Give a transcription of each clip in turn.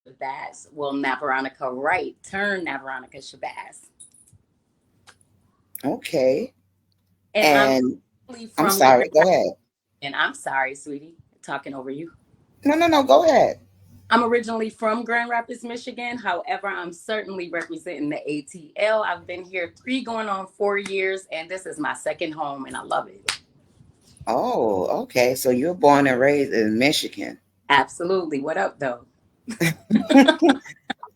Shabazz. Well, Veronica Wright turned Veronica Shabazz. Okay. And I'm And really I'm from sorry, Grand go Rapids. ahead. And I'm sorry, sweetie, talking over you. No, no, no, go ahead. I'm originally from Grand Rapids, Michigan. However, I'm certainly representing the ATL. I've been here 4 years, and this is my second home, and I love it. Oh, okay. So you're born and raised in Michigan. Absolutely. What up, though?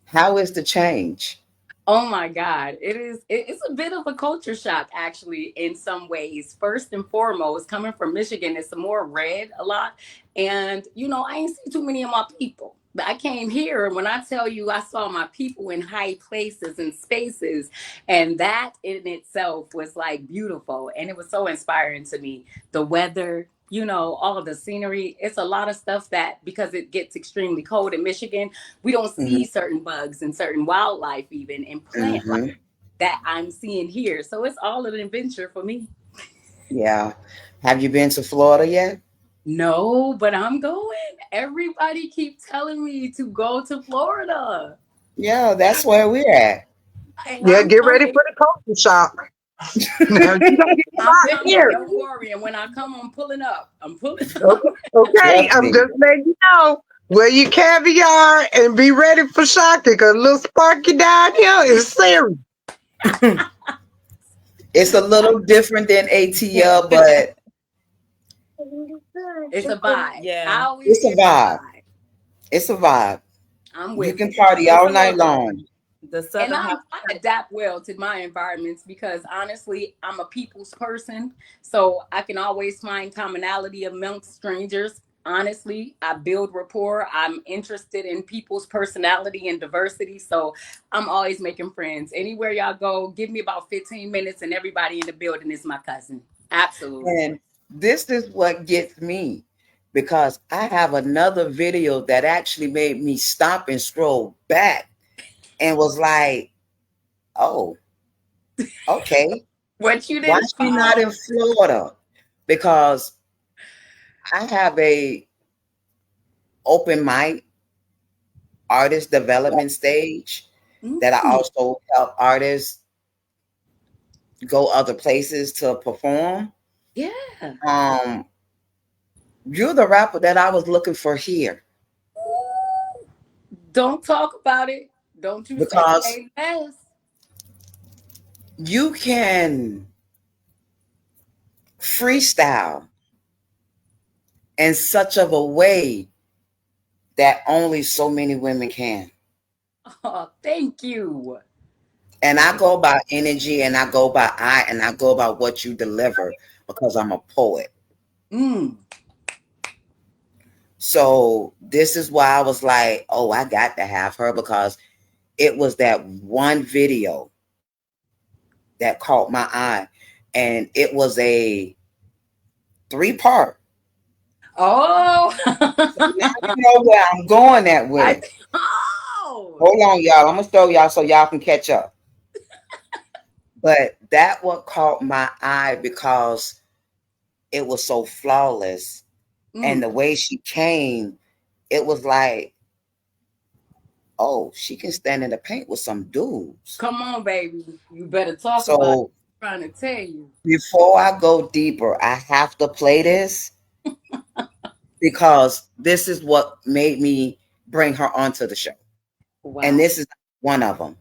How is the change? Oh my God. It's a bit of a culture shock actually in some ways. First and foremost, coming from Michigan, it's more red a lot. And I ain't seen too many of my people. But I came here and when I tell you I saw my people in high places and spaces, and that in itself was like beautiful. And it was so inspiring to me. The weather, all of the scenery. It's a lot of stuff that because it gets extremely cold in Michigan, we don't see Hmm. certain bugs and certain wildlife even and plant life Hmm. that I'm seeing here. So it's all an adventure for me. Yeah. Have you been to Florida yet? No, but I'm going. Everybody keep telling me to go to Florida. Yeah, that's where we're at. And Yeah, I'm get ready coming. for the culture shock. Now you don't get a I'm lot coming. here. Don't worry. And when I come, I'm pulling up. I'm pulling Okay, up. okay, Trust I'm me. just letting you know. Wear your caviar and be ready for shock because a little sparky down here is serious. It's a little different than ATL, but It's a vibe. I Yeah. always it's a say it's a vibe. vibe. It's a vibe. I'm You with can it. party It's all a little night different. long. The And southern half. I adapt well to my environments because honestly, I'm a people's person. So I can always find commonality amongst strangers. Honestly, I build rapport. I'm interested in people's personality and diversity. So I'm always making friends. Anywhere y'all go, give me about 15 minutes and everybody in the building is my cousin. Absolutely. And this is what gets me because I have another video that actually made me stop and scroll back and was like, oh, okay. What you Why didn't she not find. in Florida? Because I have a open mic artist development stage that I Mm, also help artists go other places to perform. yeah. Um, you're the rapper that I was looking for here Don't talk about it. Don't you because say less. you can freestyle in such of a way that only so many women can. Oh, thank you. And I go by energy and I go by I and I go by what you deliver because I'm a poet. Mm. So this is why I was like, oh, I got to have her because it was that one video that caught my eye. And it was a 3 part. Oh, So now you know where I'm going at with I it. oh, Hold on, y'all. I'm gonna show y'all so y'all can catch up. But that what caught my eye because it was so flawless. And mm. the way she came, it was like, oh, she can stand in the paint with some dudes. Come on, baby. You better talk about it. So I'm trying to tell you. before I go deeper, I have to play this because this is what made me bring her onto the show. And Wow. this is one of them.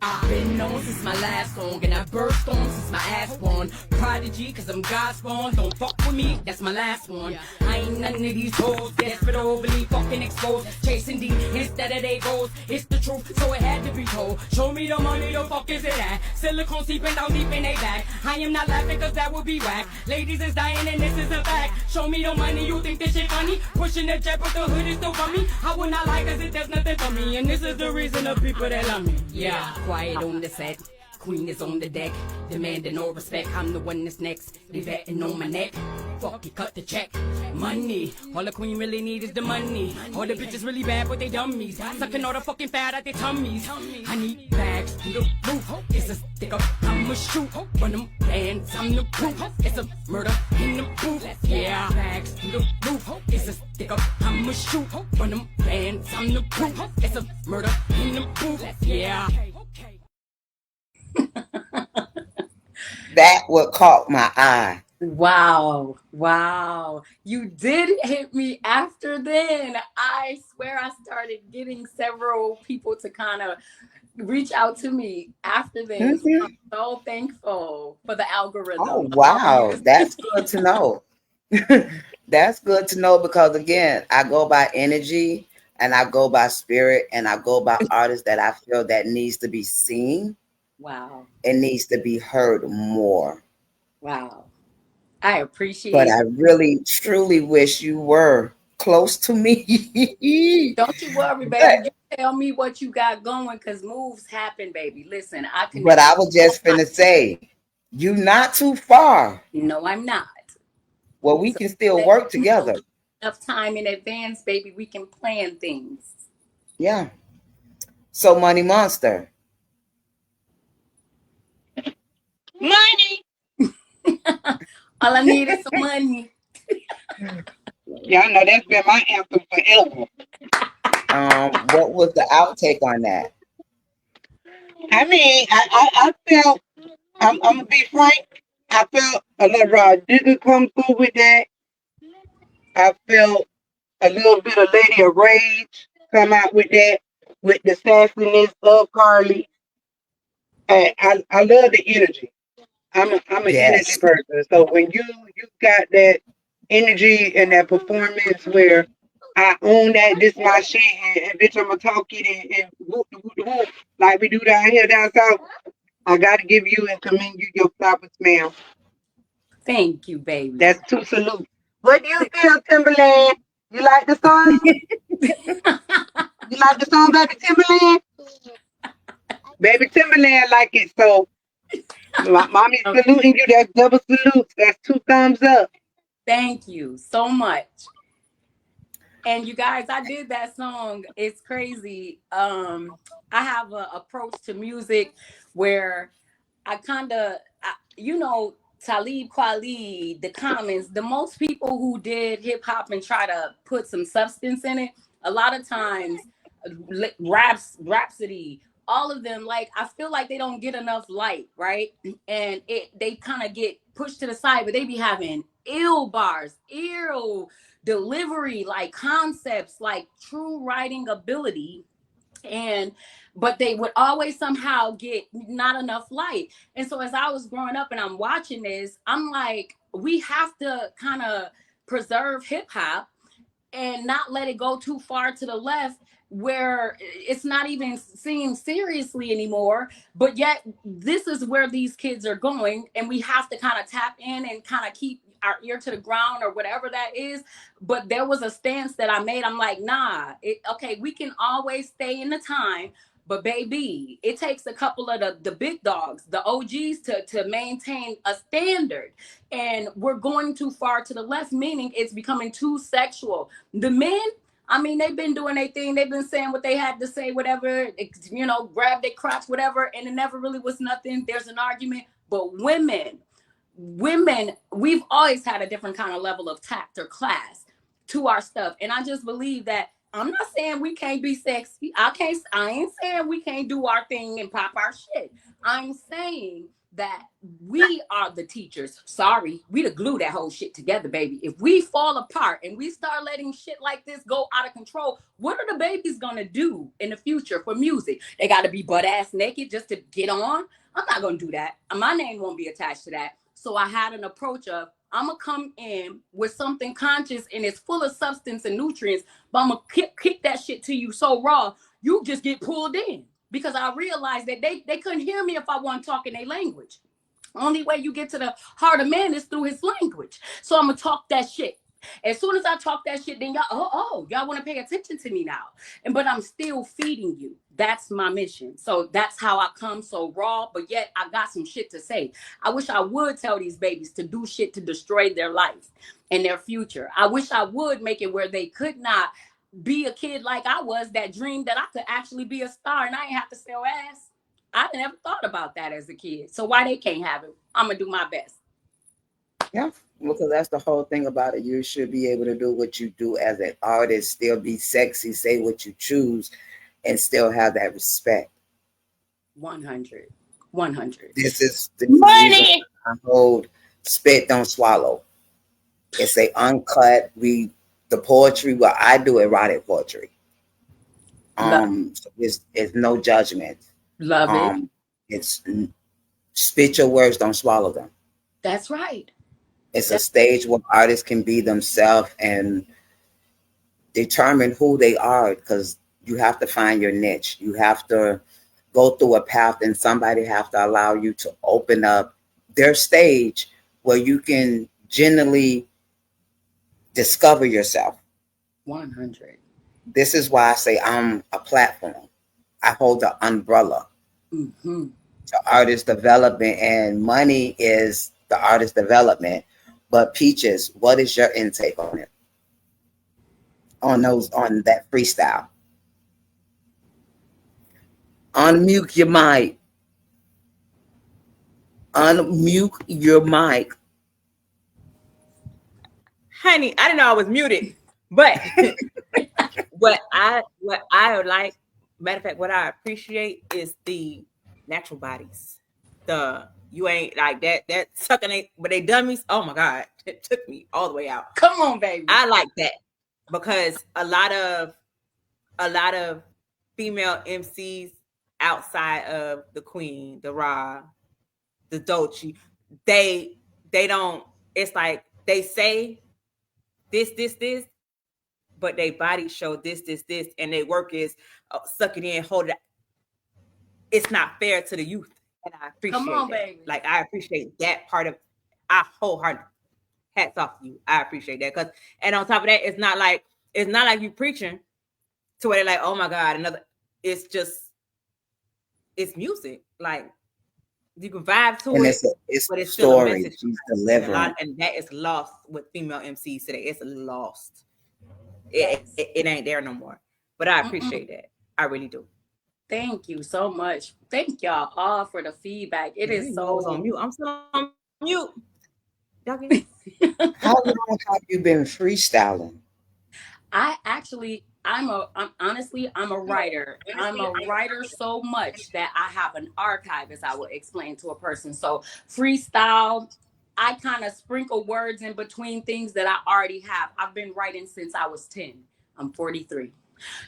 I've been known since my last song, and I burst on since my ass won. Prodigy, cause I'm God's spawn. Don't fuck with me, that's my last one. I ain't none of these hoes, desperate overly fucking exposed. Chasing D instead of they goals. It's the truth, so it had to be told. Show me the money, the fuck is it at? Silicone seeping down deep in they back. I am not laughing cause that would be whack. Ladies is dying and this is a fact. Show me the money, you think this shit funny? Pushing the jet but the hood is still for me. I would not lie cause it does nothing for me. And this is the reason the people that love me. Yeah. Quiet on the set. Queen is on the deck, demanding no respect. I'm the one that's next. They betting on my neck. Fuck it, cut the check. Money. All the queen really need is the money. All the bitches really bad, but they dummies. Sucking all the fucking fat out their tummies. I need bad bags to the roof. It's a stick up, I'ma shoot. Run them bands, I'm the proof. It's a murder in the booth. Yeah, bags to the roof. It's a stick up, I'ma shoot. Run them bands, I'm the proof. It's a murder in the booth. Yeah. That what caught my eye. Wow. Wow. You did hit me after then. I swear I started getting several people to kind of reach out to me after this. I'm Mhm. so thankful for the Oh, algorithm allowing me wow. to That's good to know. That's good to know because, again, I go by energy and I go by spirit and I go by artists that I feel that needs to be seen Wow. and needs to be heard more. Wow. I But appreciate I really, truly wish you were close to me. Don't you worry, but baby. You tell me what you got going because moves happen, baby. Listen, I but connect I with was so just much. finna say, you not too far. No, I'm not. Well, we So can still let work me know together. enough time in advance, baby. We can plan things. Yeah. So, Money Monster. Money. All I need is some money. Y'all know that's been my anthem forever. What was the outtake on that? I mean, I felt, I'm gonna be frank, I felt a little raw didn't come through with that. I felt a little bit of Lady of Rage come out with that, with the sassiness of Carly. And I love the energy. I'm an energy Yes. person. So when you got that energy and that performance where I own that, this my shit, and bitch, I'ma talk it and whoop, whoop, whoop, like we do down here down south. I gotta give you and commend you your flowers, ma'am. Thank you, baby. That's two salutes. What do you feel, Timberland? You like the song? You like the song, baby Timberland? Baby Timberland like it. So my mommy's Oh, saluting you. That's double salutes. That's two thumbs up. thank you so much. And you guys, I did that song. It's crazy. I have an approach to music where I kind of, Talib Kweli, the Commons, the most people who did hip hop and try to put some substance in it, a lot of times, Rhapsody, all of them, like, I feel like they don't get enough light, right? And they kind of get pushed to the side, but they be having ill bars, ill delivery, like concepts, like true writing ability, and but they would always somehow get not enough light. And so as I was growing up and I'm watching this, I'm like, we have to kind of preserve hip hop and not let it go too far to the left where it's not even seen seriously anymore. But yet this is where these kids are going, and we have to kind of tap in and kind of keep our ear to the ground or whatever that is. But there was a stance that I made. I'm like, nah, okay, we can always stay in the time, but baby, it takes a couple of the big dogs, the OGs, to maintain a standard. And we're going too far to the left, meaning it's becoming too sexual. The men, I mean, they've been doing their thing. They've been saying what they had to say, whatever, grab their crotch, whatever. And it never really was nothing. There's an argument. But women, we've always had a different kind of level of tact or class to our stuff. And I just believe that I'm not saying we can't be sexy. I ain't saying we can't do our thing and pop our shit. I'm saying that we are the teachers. Sorry, we the glue that whole shit together, baby. If we fall apart and we start letting shit like this go out of control, what are the babies gonna do in the future for music? They gotta be butt ass naked just to get on? I'm not gonna do that. My name won't be attached to that. So I had an approach of, I'm gonna come in with something conscious and it's full of substance and nutrients, but I'm gonna kick that shit to you so raw, you just get pulled in. Because I realized that they couldn't hear me if I wasn't talking their language. Only way you get to the heart of man is through his language. So I'm gonna talk that shit. As soon as I talk that shit, then y'all want to pay attention to me now. But I'm still feeding you. That's my mission. So that's how I come so raw, but yet I got some shit to say. I wish I would tell these babies to do shit to destroy their life and their future. I wish I would make it where they could not be a kid like I was that dreamed that I could actually be a star and I ain't have to sell ass. I never thought about that as a kid. So why they can't have it? I'm gonna do my best. Yeah, because that's the whole thing about it. You should be able to do what you do as an artist, still be sexy, say what you choose, and still have that respect. 100. 100. This is the reason Money. I hold spit don't swallow. It's a uncut. We the poetry. Well, I do erotic poetry. Love, It's no judgment. love it. It's spit your words, don't swallow them. That's right. It's a That, stage where artists can be themselves and determine who they are, because you have to find your niche. You have to go through a path, and somebody have to allow you to open up their stage where you can genuinely discover yourself. 100. This is why I say I'm a platform. I hold the umbrella Mm-hmm. to artist development, and money is the artist development. But Peaches, what is your intake on it? On that freestyle? Unmute your mic. Unmute your mic. Honey, I didn't know I was muted. But what I like, matter of fact, what I appreciate is the natural bodies. The you ain't like that sucking ain't, but they dummies. Oh my god, it took me all the way out. Come on, baby. I like that because a lot of female MCs outside of the Queen, the Ra, the Dolce, they they don't. It's like they say this, but they body show this, and their work is suck it in, hold it. It's not fair to the youth, and I Come appreciate on, that. baby. Like I appreciate that part of. I wholeheartedly hats off to you. I appreciate that because, and on top of that, it's not like you preaching to where they're like, oh my god, another. It's just it's music. Like you can vibe to And it, it's but the it's still a story message. she's And delivering. that is lost with female MCs today. It's lost. It, Yes. it, it ain't there no more. But I Mm-mm. appreciate that. I really do. Thank you so much. Thank y'all all for the feedback. It I is didn't know I was on so. mute. I'm still on mute. Y'all How long have you been freestyling? I actually, I'm honestly, I'm a writer. I'm a writer so much that I have an archive, as I will explain to a person. So freestyle, I kind of sprinkle words in between things that I already have. I've been writing since I was 10. I'm 43.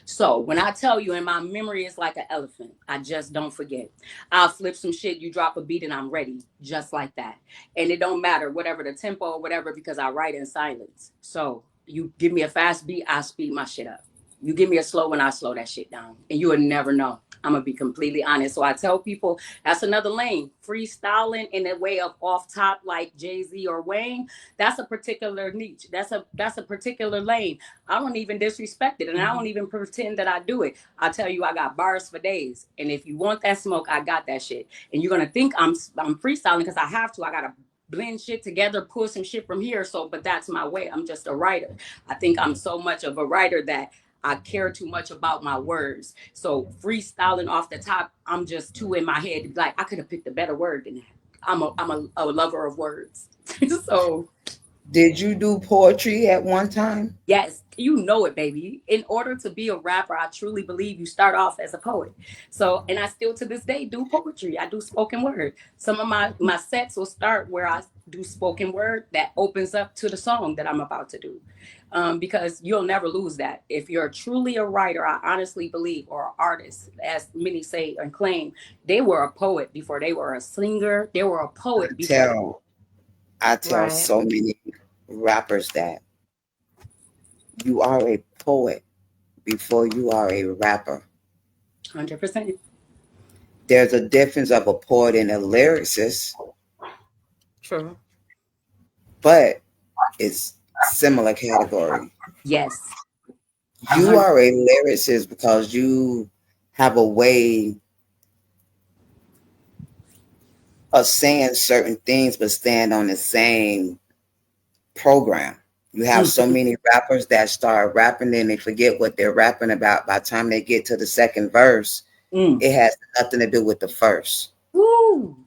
So when I tell you, and my memory is like an elephant, I just don't forget. I'll flip some shit, you drop a beat, and I'm ready, just like that. And it don't matter, whatever the tempo or whatever, because I write in silence. So you give me a fast beat, I speed my shit up. You give me a slow one, I slow that shit down. And you would never know. I'm gonna be completely honest. So I tell people that's another lane. Freestyling in a way of off top like Jay-Z or Wayne, that's a particular niche. That's a particular lane. I don't even disrespect it, and I don't even pretend that I do it. I tell you, I got bars for days, and if you want that smoke, I got that shit. And you're gonna think I'm freestyling because I have to. I gotta blend shit together, pull some shit from here. So, but that's my way. I'm just a writer. I think I'm so much of a writer that I care too much about my words. So freestyling off the top, I'm just too in my head. Like I could have picked a better word than that. I'm a lover of words. So Did you do poetry at one time? yes, you know it, baby. In order to be a rapper, I truly believe you start off as a poet. So, and I still to this day do poetry. I do spoken word. Some of my sets will start where I do spoken word that opens up to the song that I'm about to do. Because you'll never lose that. If you're truly a writer, I honestly believe, or an artist, as many say and claim, they were a poet before they were a singer. They were a I poet before. tell I tell Right. so many rappers that you are a poet before you are a rapper. 100%. There's a difference of a poet and a lyricist, True. but it's similar category. Yes. You 100. are a lyricist because you have a way of saying certain things but stand on the same program. You have so many rappers that start rapping and they forget what they're rapping about by the time they get to the second verse. Mm. It has nothing to do with the first. Woo!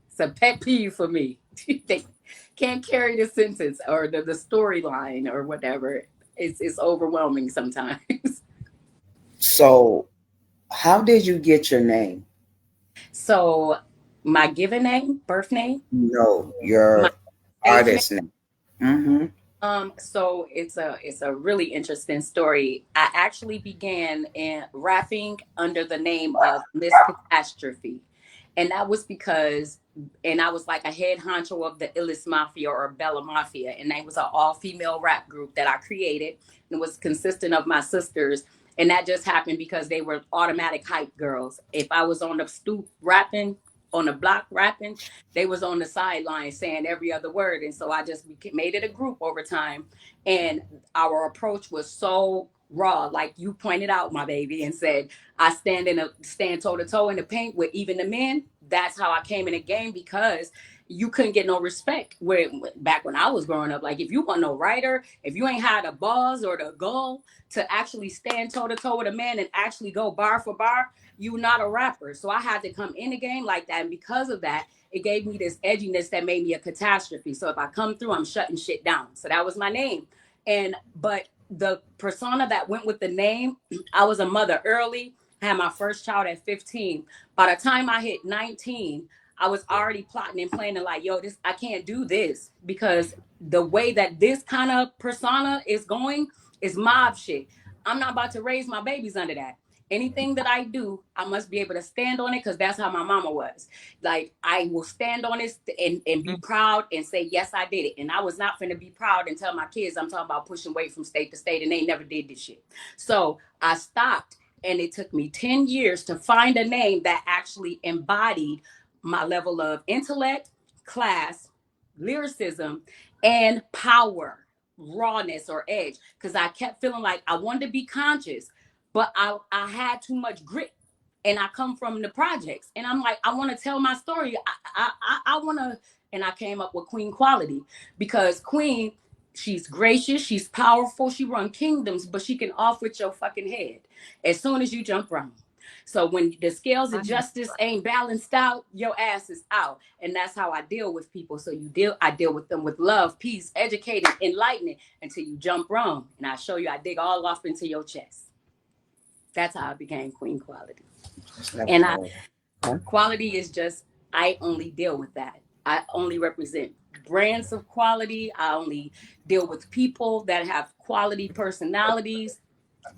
It's a pet peeve for me. They can't carry the sentence or the storyline or whatever. It's overwhelming sometimes. So, how did you get your name? So my given name, birth name, No, my your stage name. artist name. Mm-hmm. So it's a really interesting story. I actually began in rapping under the name of Miss Catastrophe. And that was because and I was like a head honcho of the Illis Mafia or Bella Mafia. And they was an all-female rap group that I created. And it was consistent of my sisters. And that just happened because they were automatic hype girls. If I was on the stoop rapping, on the block rapping, they was on the sideline saying every other word. And so I just made it a group over time. And our approach was so raw, like you pointed out, my baby, and said, I stand toe to toe in the paint with even the men. That's how I came in the game because you couldn't get no respect back when I was growing up. Like if you want no writer, if you ain't had the balls or the goal to actually stand toe to toe with a man and actually go bar for bar, you not a rapper. So I had to come in the game like that. And because of that, it gave me this edginess that made me a catastrophe. So if I come through, I'm shutting shit down. So that was my name. And but the persona that went with the name, I was a mother early, had my first child at 15. By the time I hit 19, I was already plotting and planning like, yo, this I can't do this because the way that this kind of persona is going is mob shit. I'm not about to raise my babies under that. Anything that I do, I must be able to stand on it because that's how my mama was. Like I will stand on it and be proud and say, yes, I did it. And I was not finna be proud and tell my kids I'm talking about pushing weight from state to state and they never did this shit. So I stopped and it took me 10 years to find a name that actually embodied my level of intellect, class, lyricism, and power, rawness or edge. Because I kept feeling like I wanted to be conscious, but I had too much grit. And I come from the projects, and I'm like, I want to tell my story. I want to, and I came up with Queen Quality because Queen, she's gracious, she's powerful, she run kingdoms, but she can off with your fucking head as soon as you jump wrong. So when the scales of justice ain't balanced out, your ass is out. And that's how I deal with people. So I deal with them with love, peace, educating, enlightening until you jump wrong. And I show you, I dig all off into your chest. That's how I became Queen Quality. And Huh? quality is just, I only deal with that. I only represent brands of quality. I only deal with people that have quality personalities.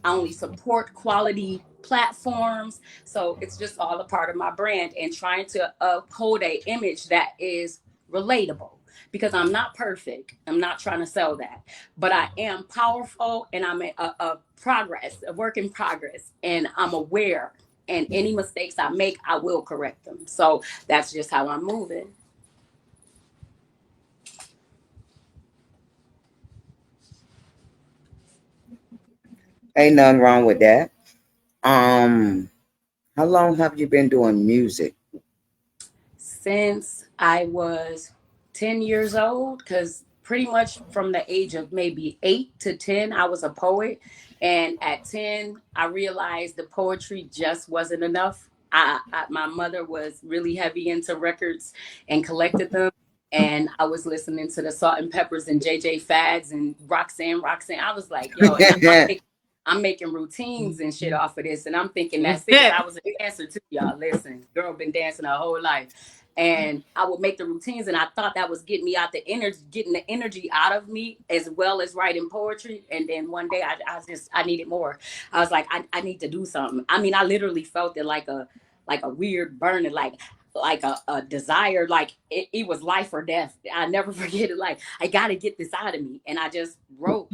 I only support quality platforms. So it's just all a part of my brand and trying to uphold a image that is relatable because I'm not perfect. I'm not trying to sell that, but I am powerful and I'm a progress, a work in progress, and I'm aware. And any mistakes I make, I will correct them. So that's just how I'm moving. Ain't nothing wrong with that. Um, how long have you been doing music? Since I was 10 years old, because pretty much from the age of maybe 8 to 10, I was a poet. And at 10, I realized the poetry just wasn't enough. My mother was really heavy into records and collected them. And I was listening to the Salt and Peppers and JJ Fads and Roxanne. I was like, yo, and I'm making routines and shit off of this. And I'm thinking that's it. Cause I was a dancer too, y'all. Listen, girl been dancing her whole life. And I would make the routines and I thought that was getting me out the energy, getting the energy out of me as well as writing poetry. And then one day I needed more. I was like, I need to do something. I mean, I literally felt it like a weird burning, like a desire, like it was life or death. I never forget it. Like I got to get this out of me. And I just wrote.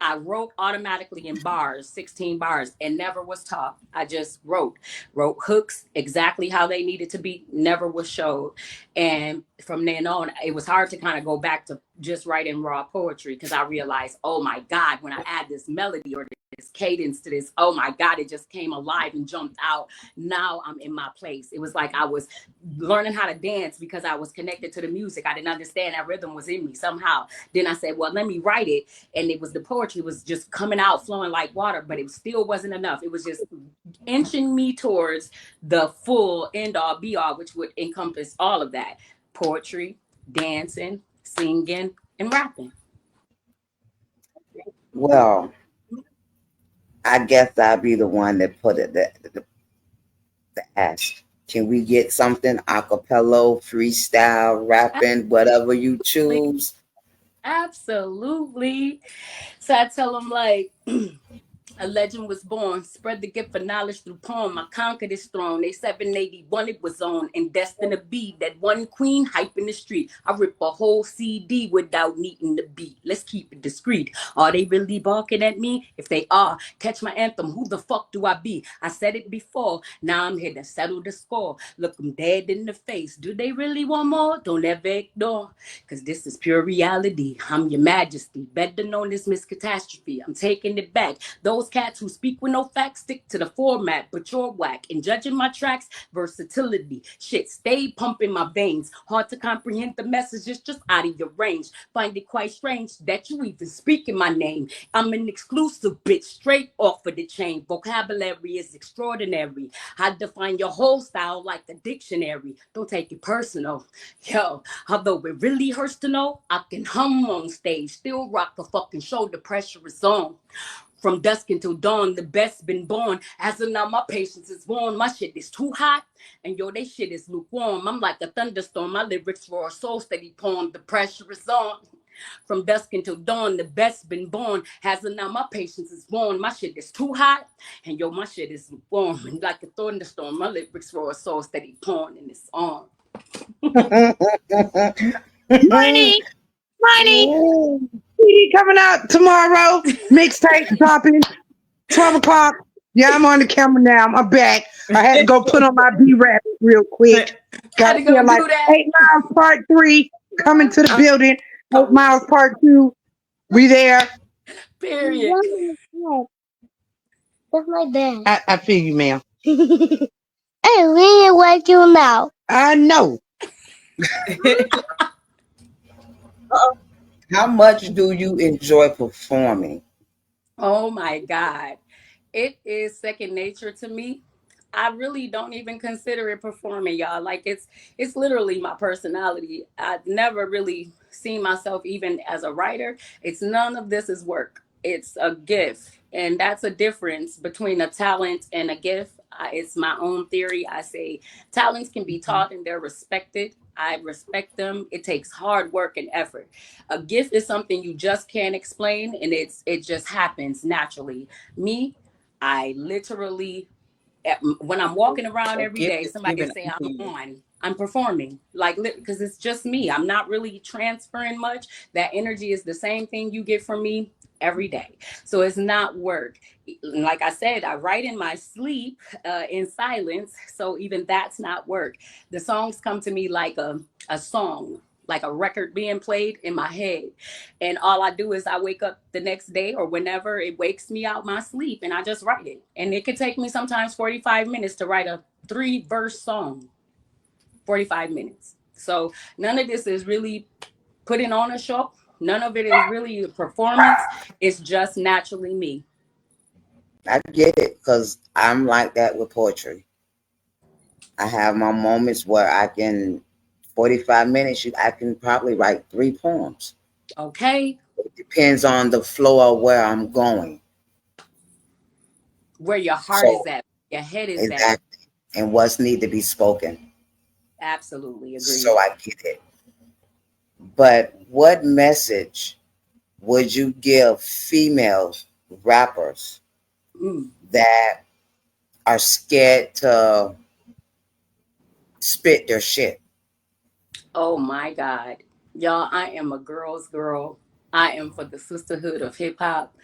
I wrote automatically in bars, 16 bars, and never was taught. I just wrote hooks exactly how they needed to be, never was showed. And from then on, it was hard to kind of go back to just writing raw poetry because I realized, oh my God, when I add this melody or this cadence to this, oh my God, it just came alive and jumped out. Now I'm in my place. It was like I was learning how to dance because I was connected to the music. I didn't understand that rhythm was in me somehow. Then I said, well, let me write it. And it was the poetry was just coming out, flowing like water, but it still wasn't enough. It was just inching me towards the full end all be all, which would encompass all of that: poetry, dancing, singing, and rapping. Well, I guess I'll be the one that put it the ask. Can we get something acapella, freestyle, rapping, whatever you Absolutely. choose? Absolutely. So I tell them like, a legend was born, spread the gift of knowledge through poem. I conquered his throne. They 781 it was on, and destined to be that one queen hype in the street. I rip a whole CD without needing the beat. Let's keep it discreet. Are they really barking at me? If they are, catch my anthem. Who the fuck do I be? I said it before. Now I'm here to settle the score. Look them dead in the face. Do they really want more? Don't ever ignore. Cause this is pure reality. I'm your majesty, better known as Miss Catastrophe. I'm taking it back. Those cats who speak with no facts stick to the format, but you're whack. In judging my tracks, versatility. Shit, stay pumping my veins. Hard to comprehend the messages just out of your range. Find it quite strange that you even speak in my name. I'm an exclusive bitch, straight off of the chain. Vocabulary is extraordinary. I define your whole style like a dictionary. Don't take it personal. Yo, although it really hurts to know, I can hum on stage, still rock a fucking show. The pressure is on. From dusk until dawn, the best been born. As of now, my patience is worn. My shit is too hot, and yo, they shit is lukewarm. I'm like a thunderstorm. My lyrics roar, soul steady poem. The pressure is on. From dusk until dawn, the best been born. As of now, my patience is worn. My shit is too hot, and yo, my shit is warm. And like a thunderstorm, my lyrics roar, soul steady pouring, and it's on. Money, money. CD coming out tomorrow. Mixtape dropping 12 o'clock. Yeah, I'm on the camera now. I'm back. I had to go put on my B-rap real quick. Had Got to to go feel like do that. 8 Miles Part 3 coming to the building. 8 Miles Part 2. We there. Period. That's my dad. I feel you, ma'am. I really like you now. I know. How much do you enjoy performing? Oh my God. It is second nature to me. I really don't even consider it performing, y'all. Like it's literally my personality. I've never really seen myself even as a writer. It's none of this is work. It's a gift. And that's a difference between a talent and a gift. It's my own theory. I say talents can be taught and they're respected. I respect them. It takes hard work and effort. A gift is something you just can't explain, and it just happens naturally. Me, I literally, when I'm walking around A every gift day, is somebody given say unto I'm you. on, I'm performing, like because it's just me. I'm not really transferring much. That energy is the same thing you get from me every day. So it's not work. Like I said, I write in my sleep, in silence. So even that's not work. The songs come to me like a song, like a record being played in my head. And all I do is I wake up the next day or whenever it wakes me out my sleep and I just write it. And it could take me sometimes 45 minutes to write a 3 verse song. 45 minutes. So none of this is really putting on a show. None of it is really a performance. It's just naturally me. I get it because I'm like that with poetry. I have my moments where I can, 45 minutes, I can probably write 3 poems. Okay. It depends on the flow of where I'm going. Where your heart is So, at, your head is at. exactly. And what's need to be spoken. Absolutely So agreed. I get it. But what message would you give female rappers Mm. that are scared to spit their shit? Oh my God. Y'all, I am a girl's girl. I am for the sisterhood of hip hop.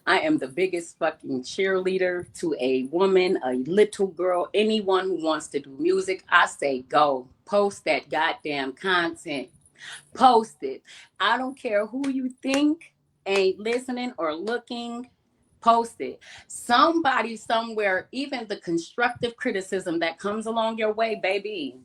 I am the biggest fucking cheerleader to a woman, a little girl, anyone who wants to do music. I say go. Post that goddamn content. Post it. I don't care who you think ain't listening or looking. Post it. Somebody somewhere, even the constructive criticism that comes along your way, baby,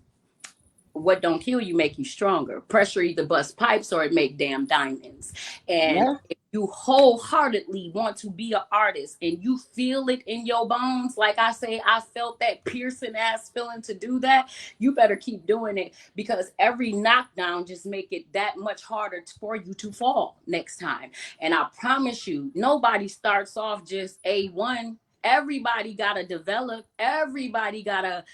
what don't kill you make you stronger. Pressure either bust pipes or it make damn diamonds. And Yeah. if you wholeheartedly want to be an artist and you feel it in your bones, like I say, I felt that piercing ass feeling to do that, you better keep doing it, because every knockdown just make it that much harder for you to fall next time. And I promise you, nobody starts off just A1. Everybody gotta develop. Everybody gotta,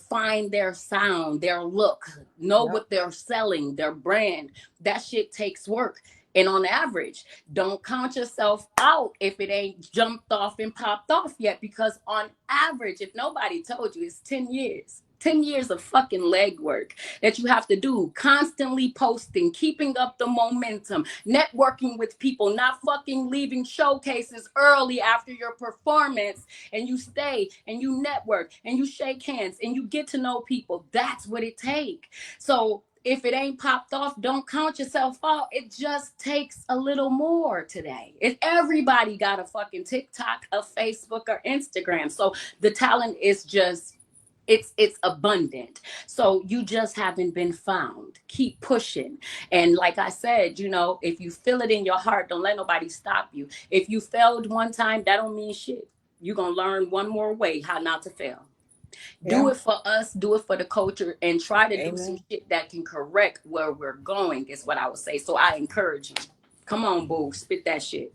find their sound, their look, know Yep. what they're selling, their brand. That shit takes work. And on average, don't count yourself out if it ain't jumped off and popped off yet, because on average, if nobody told you, it's 10 years. 10 years of fucking legwork that you have to do, constantly posting, keeping up the momentum, networking with people, not fucking leaving showcases early after your performance, and you stay and you network and you shake hands and you get to know people. That's what it takes. So if it ain't popped off, don't count yourself out. It just takes a little more today. If everybody got a fucking TikTok, a Facebook, or Instagram, so the talent is just, it's abundant. So you just haven't been found. Keep pushing. And like I said, if you feel it in your heart, don't let nobody stop you. If you failed one time, that don't mean shit. You're gonna learn one more way how not to fail. Do Yeah. it for us, do it for the culture, and try to do some Amen. shit that can correct where we're going, is what I would say. So I encourage you. Come on, boo, spit that shit.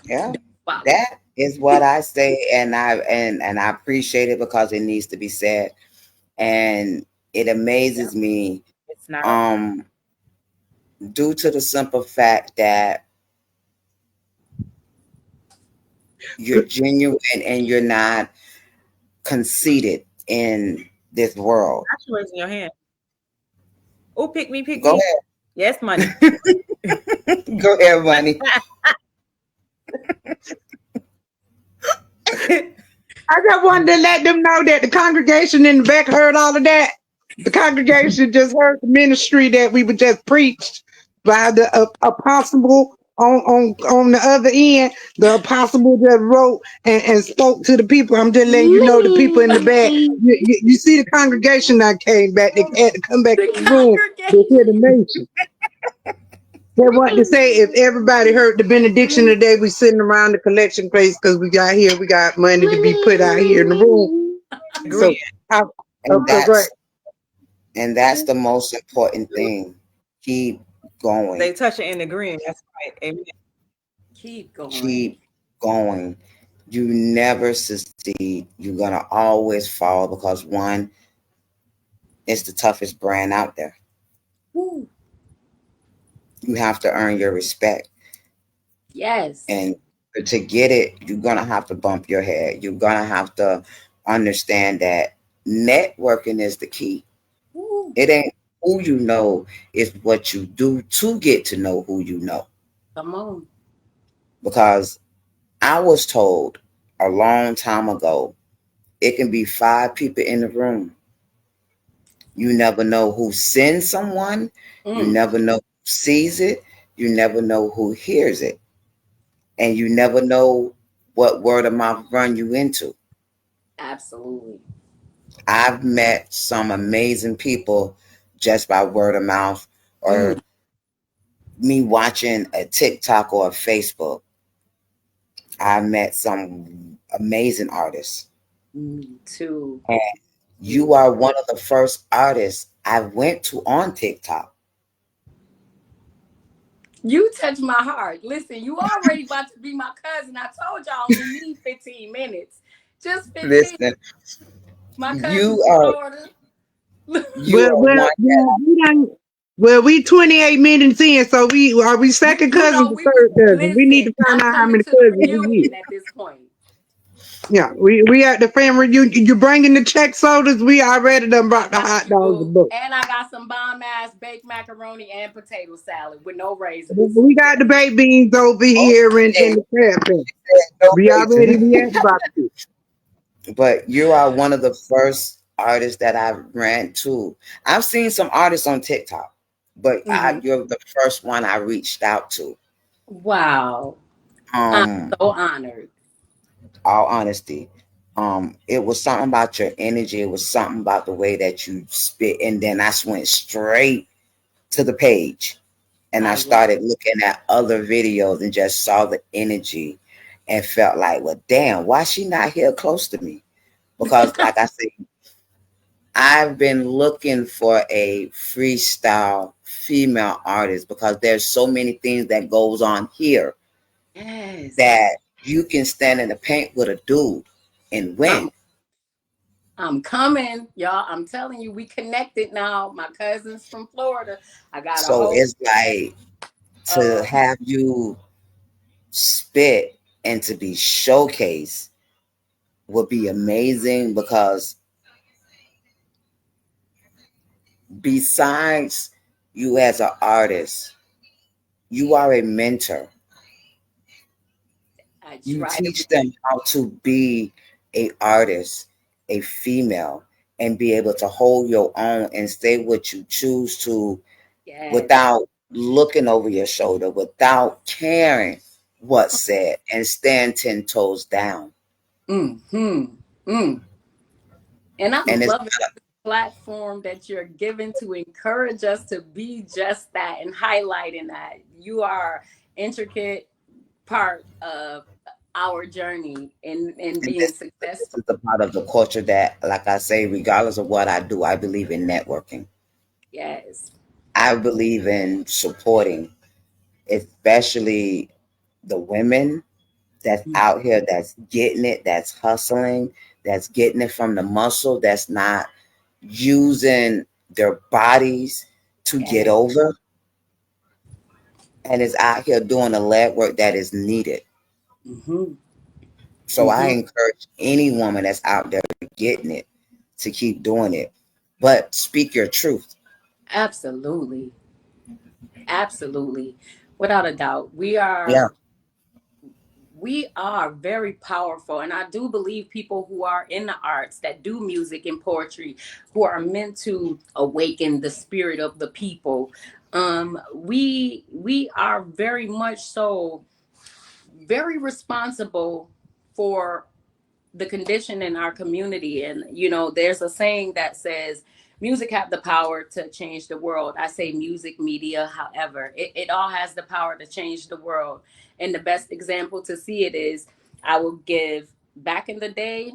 Yeah. Don't follow. That is what I say, and I appreciate it because it needs to be said. And it Yeah. amazes me, It's not over. um, due to the simple fact that you're genuine and you're not conceited in this world. Not you raising your hand. Oh, pick me, pick Go me. Yes, money. ahead. Go ahead, Money. I just wanted to let them know that the congregation in the back heard all of that. The congregation just heard the ministry that we were just preached by the apostle on the other end. The apostle just wrote and spoke to the people. I'm just letting you know, the people in the back. You see the congregation that came back. They had to come back The in the room to congregation. hear the nation. They want to say, if everybody heard the benediction today, we sitting around the collection place because we got money to be put out here in the room. Agree. So, I, And okay, great. that's the most important thing. Keep They going. touching and agreeing. That's right. Amen. Keep going. Keep going. You never succeed. You're gonna always fall because one, it's the toughest brand out there. Woo. You have to earn your respect. Yes. And to get it, you're gonna have to bump your head. You're gonna have to understand that networking is the key. Woo. It ain't who you know, it's what you do to get to know who you know. Come on. Because I was told a long time ago, it can be 5 people in the room. You never know who sends someone, you Mm, never know who sees it, you never know who hears it, and you never know what word of mouth run you into. absolutely. I've met some amazing people just by word of mouth Mm, or me watching a TikTok or a Facebook. I met some amazing artists. me too. And Me. you are one of the first artists I went to on TikTok. You touch my heart. Listen, you already about to be my cousin. I told you I only need 15 minutes. Just 15. Listen, My cousin you from are Florida. you Well, are well, one. well, we done, well, we 28 minutes in, so we are we We, second you cousins know, or we third cousin? We need listen. to find I'm out how coming many to the cousins we reunion get. at this point. Yeah, we at the family reunion. You bringing the check sodas? We already done I brought the got hot you, dogs and boo. books. And I got some bomb ass baked macaroni and potato salad with no raisins. We got the baked beans over Oh, here in yeah, the crab pan. no We already reason. we at the barbecue. But you are one of the first artists that I ran to. I've seen some artists on TikTok, but Hmm. you're the first one I reached out to. Wow. I'm Um, so honored. all honesty. It was something about your energy. It was something about the way that you spit. And then I went straight to the page and I I love started looking at other videos and just saw the energy and felt like, well, damn, why she not here close to me? Because it. like I said, I've been looking for a freestyle female artist because there's so many things that goes on here Yes. that you can stand in the paint with a dude and I'm win. I'm coming, y'all. I'm telling you, we connected now. My cousins from Florida. I got a So whole it's like to uh have you spit and to be showcased would be amazing because besides you as an artist, you are a mentor. I You try to teach be. them how to be a artist, a female, and be able to hold your own and say what you choose to Yes. without looking over your shoulder, without caring what's said, and stand 10 toes down. Mm-hmm. Mm. And I'm And it's loving this platform that you're giving to encourage us to be just that and highlighting that. You are intricate part of our journey in and being this successful. is the part of the culture that, like I say, regardless of what I do, I believe in networking. Yes. I believe in supporting, especially the women that's out here that's getting it, that's hustling, that's getting it from the muscle, that's not using their bodies to get Yes. over, and is out here doing the leg work that is needed. Mm-hmm. So I Mm-hmm. encourage any woman that's out there getting it to keep doing it. But speak your truth. Absolutely. Absolutely. Without a doubt. Yeah. We are very powerful, and I do believe people who are in the arts that do music and poetry who are meant to awaken the spirit of the people. We are very much so very responsible for the condition in our community. And there's a saying that says music have the power to change the world. I say music, media, however, it all has the power to change the world. And the best example to see it is, I will give, back in the day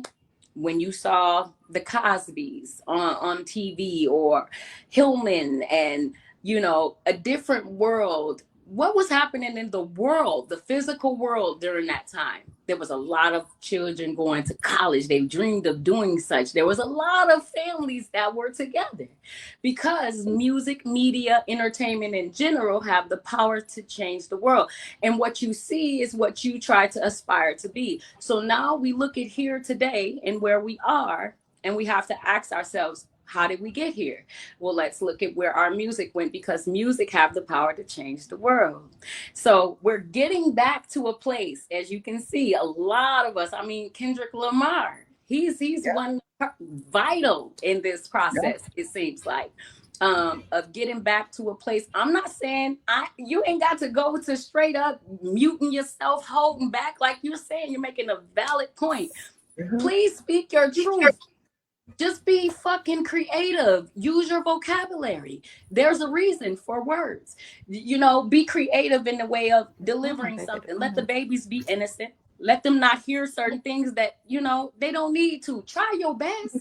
when you saw the Cosbys on TV, or Hillman, and a different world. What was happening in the world, the physical world during that time? There was a lot of children going to college. They dreamed of doing such. There was a lot of families that were together because music, media, entertainment in general have the power to change the world. And what you see is what you try to aspire to be. So now we look at here today and where we are, and we have to ask ourselves, how did we get here? Well, let's look at where our music went, because music have the power to change the world. So we're getting back to a place, as you can see, a lot of us, I mean, Kendrick Lamar, he's Yeah. one vital in this Yeah. process, it seems like, of getting back to a place. I'm not saying you ain't got to go to straight up muting yourself, holding back. Like you're saying, you're making a valid point. Mhm. Please speak your truth. Just be fucking creative. Use your vocabulary. There's a reason for words. Be creative in the way of delivering something. Let the babies be innocent. Let them not hear certain things that, they don't need to. Try your best.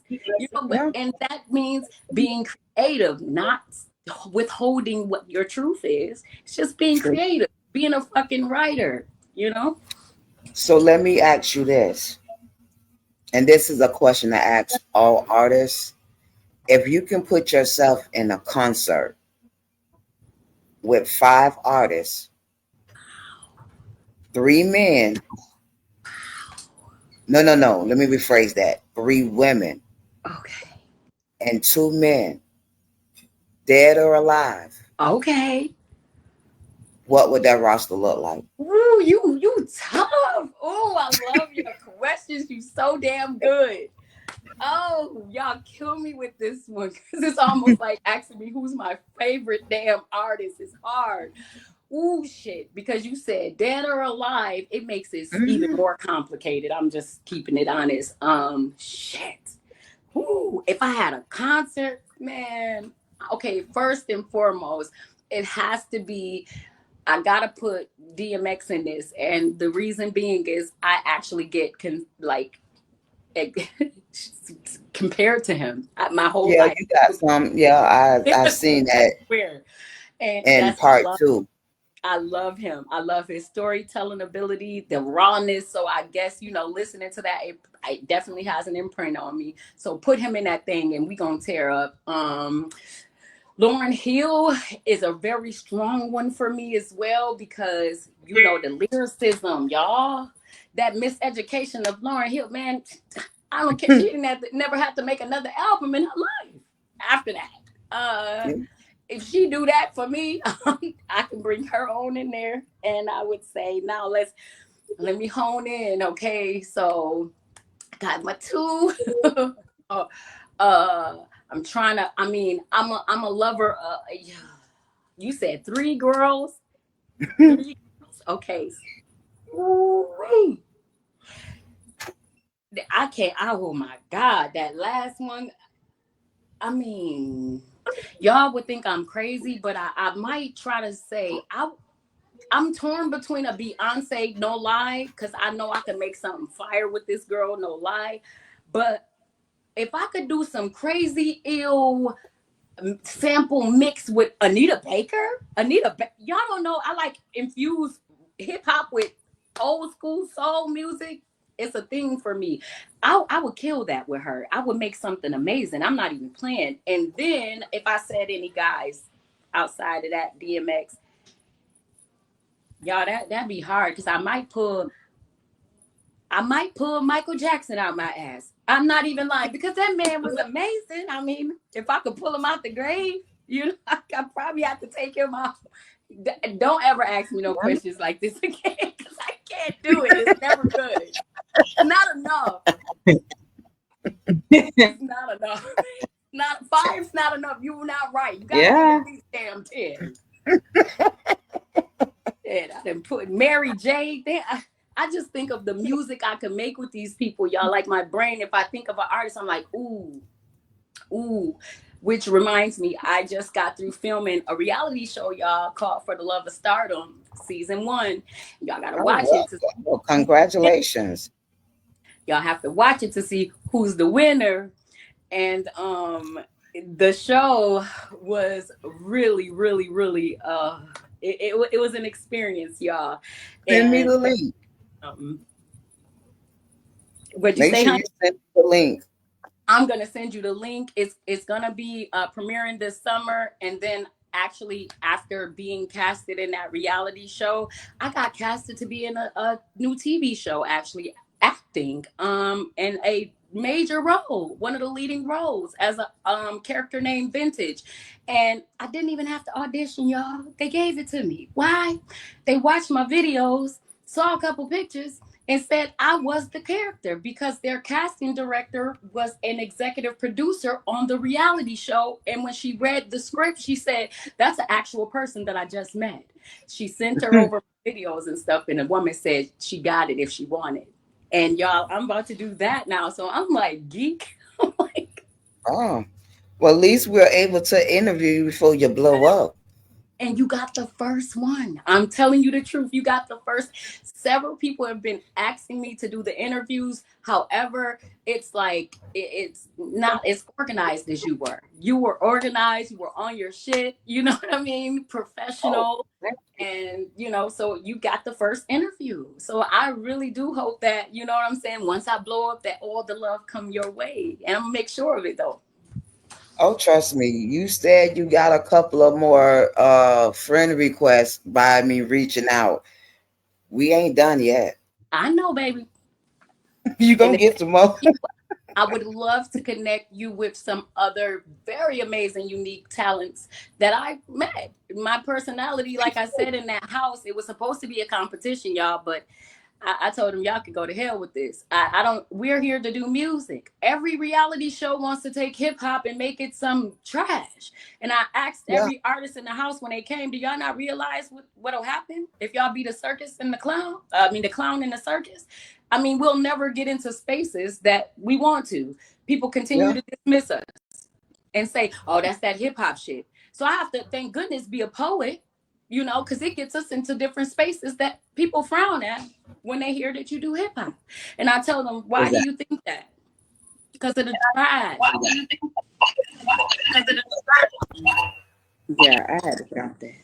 But Yeah. and that means being creative, not withholding what your truth is. It's just being True. creative, being a fucking writer. So let me ask you this, and this is a question I ask all artists. If you can put yourself in a concert with five artists, three men, no, no, no, let me rephrase that. Three women Okay. and two men, dead or alive, Okay. what would that roster look like? Ooh, you tough. Oh, I love your questions. You so damn good. Oh, y'all kill me with this one because it's almost like asking me who's my favorite damn artist. It's hard. Ooh, shit. Because you said dead or alive, it makes it even Mhm. more complicated. I'm just keeping it honest. Shit. Ooh, if I had a concert, man. Okay, first and foremost, it has to be. I gotta put DMX in this, and the reason being is I actually get compared to him my whole Yeah, life. you got some. Yeah, I've seen that Where and in that's I part love. two. I love him. I love his storytelling ability, the rawness. So I guess listening to that, it definitely has an imprint on me. So put him in that thing, and we gonna tear up. Lauren Hill is a very strong one for me as well because the lyricism, y'all. That miseducation of Lauren Hill, man. I don't care. She didn't never have to make another album in her life after that. If she do that for me, I can bring her on in there, and I would say now let me hone in. Okay, so I got my two. uh, I'm trying to. I mean, I'm a lover. You said three girls. Three girls. Okay. Ooh-wee. I can't. Oh my God, that last one. I mean, y'all would think I'm crazy, but I might try to say I'm torn between a Beyonce, no lie, because I know I can make something fire with this girl, no lie. But if I could do some crazy ill sample mix with Anita Baker, y'all don't know, I like infuse hip hop with old school soul music. It's a thing for me. I would kill that with her. I would make something amazing. I'm not even playing. And then if I said any guys outside of that DMX, y'all, that'd be hard because I might pull Michael Jackson out my ass. I'm not even lying because that man was amazing. I mean, if I could pull him out the grave, I probably have to take him out. Don't ever ask me no questions like this again because I can't do it. It's never good. Not enough. It's not enough. Not five's not enough. You were not right. You got to give Yeah. at least damn 10. And I didn't put Mary J. There. I just think of the music I could make with these people, y'all. Like my brain, if I think of an artist, I'm like, ooh, ooh. Which reminds me, I just got through filming a reality show, y'all, called For the Love of Stardom, season 1. Y'all gotta Oh watch it to well, congratulations. y'all have to watch it to see who's the winner. And the show was really, really, really it was an experience, y'all. Send me And the link. um, what'd you Make say, sure honey? you send me the link. I'm gonna send you the link. It's gonna be premiering this summer, and then actually after being casted in that reality show, I got casted to be in a new TV show. Actually, acting in a major role, one of the leading roles as a character named Vintage, and I didn't even have to audition, y'all. They gave it to me. Why? They watched my videos, saw a couple pictures, and said I was the character because their casting director was an executive producer on the reality show. And when she read the script, she said, that's an actual person that I just met. She sent her over videos and stuff, and the woman said she got it if she wanted. And y'all, I'm about to do that now. So I'm like, geek. I'm like, Oh, well, at least we're able to interview you before you blow up. and you got the first one. I'm telling you the truth. You got the first. Several people have been asking me to do the interviews. However, it's like it's not as organized as you were. You were organized. You were on your shit. You know what I mean? Oh, Professional. And so you got the first interview. So I really do hope that what I'm saying. Once I blow up, that all the love come your way, and I'm gonna make sure of it though. oh, trust me. You said you got a couple of more friend requests by me reaching out. We ain't done yet. I know, baby. You And gonna get some more? I would love to connect you with some other very amazing, unique talents that I met. My personality, like I said in that house, it was supposed to be a competition, y'all, but I told him y'all could go to hell with this. I don't. We're here to do music. Every reality show wants to take hip hop and make it some trash. And I asked Yeah, every artist in the house when they came, do y'all not realize what'll happen if y'all be the circus and the clown? I mean, the clown and the circus. I mean, we'll never get into spaces that we want to. People continue yeah. to dismiss us and say, "Oh, that's that hip hop shit." So I have to, thank goodness, be a poet, because it gets us into different spaces that people frown at when they hear that you do hip hop. And I tell them, "Why do you Exactly. think that? Because of the trash." Yeah, I had to drop that.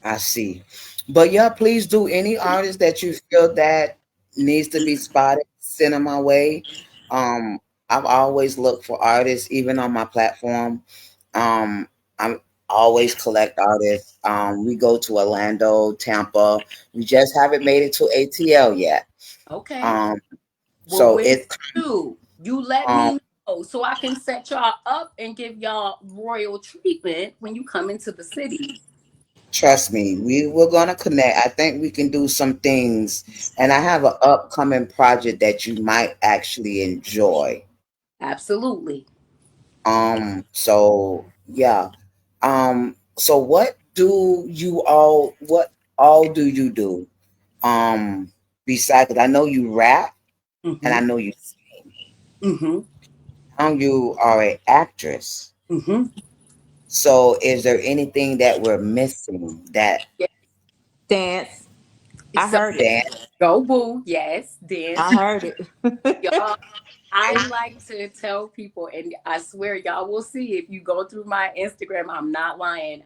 I see. But yeah, please do, any artist that you feel that needs to be spotted, send them my way. Um, I've always looked for artists, even on my platform. I'm always collect artists. We go to Orlando, Tampa. We just haven't made it to ATL yet. Okay. Um, Well, so when it's you let um me know so I can set y'all up and give y'all royal treatment when you come into the city. trust me, we're gonna connect. I think we can do some things, and I have an upcoming project that you might actually enjoy. Absolutely. So yeah. So what all do you do? Um, besides, 'cause I know you rap and I Mm-hmm. know you Mm-hmm. you are an actress. Mm-hmm. So is there anything that we're missing that Dance. I So heard it. Dan? go boo, yes, dance. I heard it. Y'all, I like to tell people, and I swear y'all will see if you go through my Instagram. I'm not lying.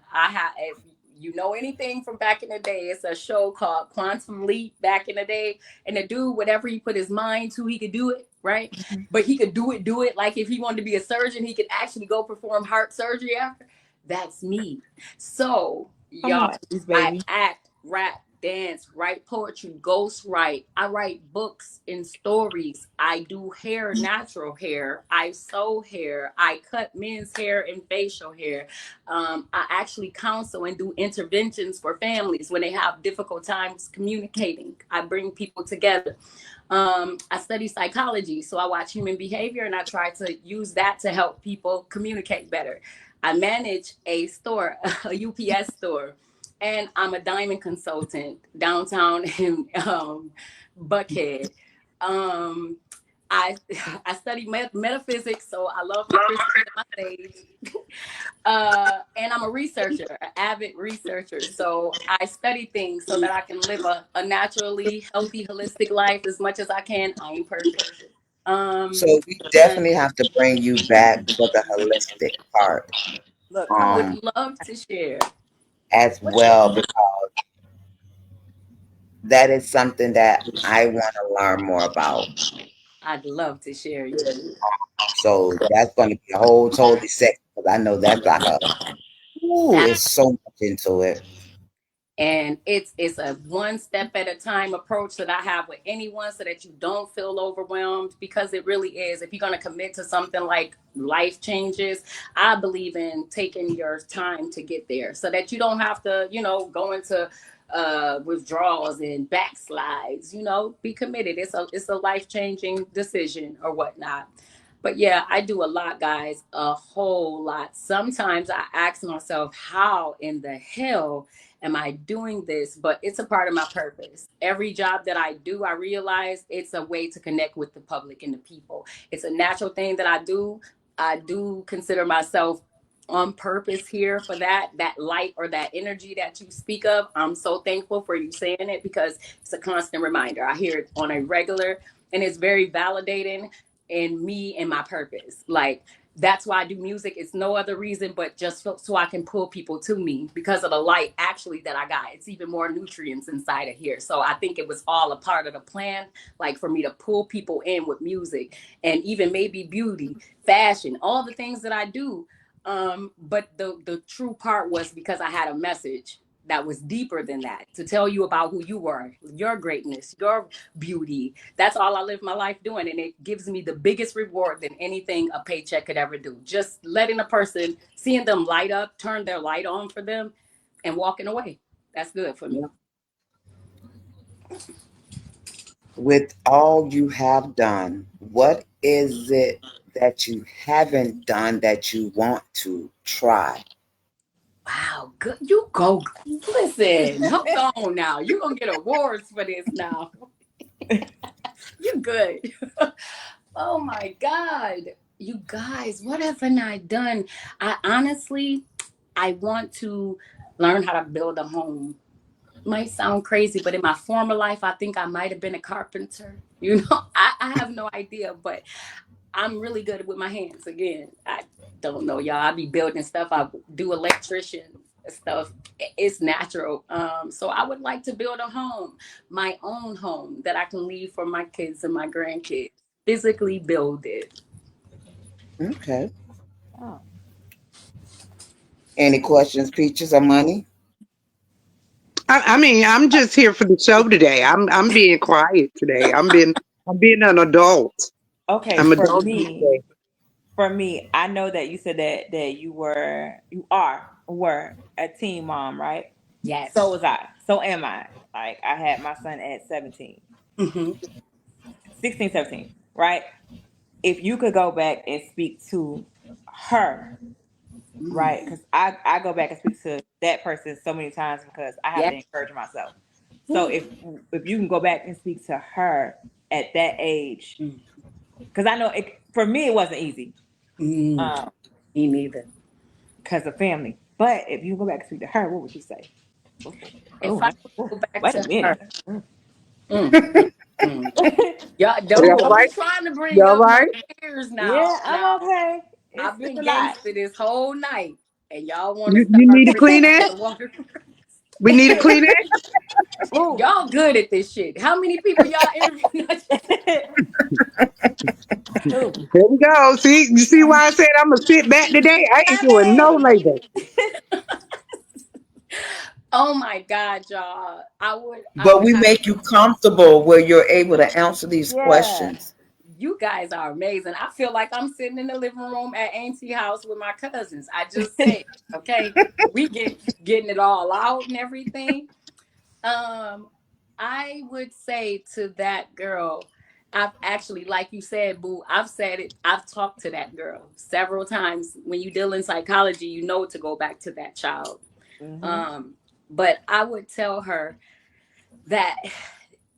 If you know anything from back in the day, it's a show called Quantum Leap back in the day. And the dude, whatever he put his mind to, he could do it, right? But he could do it. Like if he wanted to be a surgeon, he could actually go perform heart surgery after. That's me. So, Come y'all, on, this I baby. act, rap, dance, write poetry, ghost write. I write books and stories. I do hair, natural hair. I sew hair. I cut men's hair and facial hair. I actually counsel and do interventions for families when they have difficult times communicating. I bring people together. I study psychology, so I watch human behavior and I try to use that to help people communicate better. I manage a store, a UPS store, and I'm a diamond consultant downtown in Buckhead. Um, I I study metaphysics, so I love the crystals in my sage. And I'm a researcher, an avid researcher. So I study things so that I can live a naturally healthy, holistic life as much as I can. I ain't perfect. So Um, we and definitely have to bring you back for the holistic part. look, I would Um, love to share. as well, because that is something that I want to learn more about. I'd love to share you. So that's going to be a whole totally section, because I know that's like it's so much into it. And it's a one step at a time approach that I have with anyone so that you don't feel overwhelmed, because it really is. If you're going to commit to something like life changes, I believe in taking your time to get there so that you don't have to, go into withdrawals and backslides. Be committed. It's a life changing decision or whatnot. But yeah, I do a lot, guys, a whole lot. Sometimes I ask myself, how in the hell am I doing this? But it's a part of my purpose. Every job that I do, I realize it's a way to connect with the public and the people. It's a natural thing that I do. I do consider myself on purpose here for that light or that energy that you speak of. I'm so thankful for you saying it, because it's a constant reminder. I hear it on a regular, and it's very validating in me and my purpose. Like, that's why I do music. It's no other reason but just so I can pull people to me, because of the light actually that I got. It's even more nutrients inside of here. So I think it was all a part of the plan, like for me to pull people in with music, and even maybe beauty, fashion, all the things that I do. But the true part was because I had a message that was deeper than that, to tell you about who you were, your greatness, your beauty. That's all I live my life doing. And it gives me the biggest reward than anything a paycheck could ever do. Just letting a person, seeing them light up, turn their light on for them, and walking away. That's good for me. With all you have done, what is it that you haven't done that you want to try? Wow, good. You go. Listen, hold on now. You're going to get awards for this now. You good. Oh my God. You guys, what haven't I done? I honestly, I want to learn how to build a home. Might sound crazy, but in my former life, I think I might have been a carpenter. You know, I have no idea, but I'm really good with my hands. Again, I don't know, y'all. I be building stuff. I do electrician stuff. It's natural. So I would like to build a home, my own home that I can leave for my kids and my grandkids. Physically build it. Okay. Oh. Any questions, Peaches, or Money? I mean, I'm just here for the show today. I'm being quiet today. I'm being an adult. Okay, I'm adult today. for me, I know that you said that were a teen mom, right? So Yes. was I. So am I. Like I had my son at 17, Hmm. 16, 17, right? If you could go back and speak to her, right? Because I go back and speak to that person so many times because I have Yep. to encourage myself. So if you can go back and speak to her at that age, because I know for me it wasn't easy, Mm, um, me neither. because of family. But if you go back and speak to her, what would you say? If Oh, I go back wait a to her, minute. mm, mm. Y'all Y'all don't be right? trying to bring Y'all up no right? tears now. Yeah, I'm Now okay. I've It's been a lot. gangster this whole night, and y'all want to You start need a bringing up Kleenex? the water. We need a Kleenex? Ooh. Y'all good at this shit. How many people y'all interviewing? Ooh. There we go. See, you see why I said I'm gonna sit back today? I ain't doing no I labor. Oh my God, y'all! I But would we have. make you comfortable where you're able to answer these yeah. questions. You guys are amazing. I feel like I'm sitting in the living room at Auntie house with my cousins. I just said, okay, we getting it all out and everything. Um, I would say to that girl, I've actually, like you said, Boo, I've said it, I've talked to that girl several times. When you deal in psychology, you know to go back to that child. Hmm. Um, but I would tell her that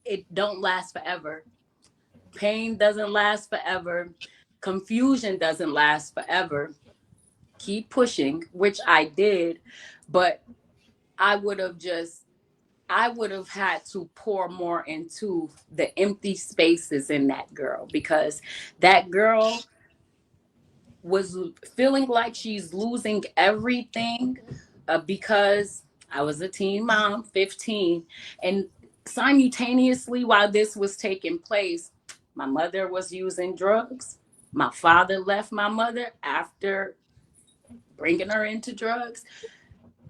it don't last forever. Pain doesn't last forever. Confusion doesn't last forever. Keep pushing, which I did, but I would have just I would have had to pour more into the empty spaces in that girl because that girl was feeling like she's losing everything because I was a teen mom, 15. And simultaneously, while this was taking place, my mother was using drugs. My father left my mother after bringing her into drugs,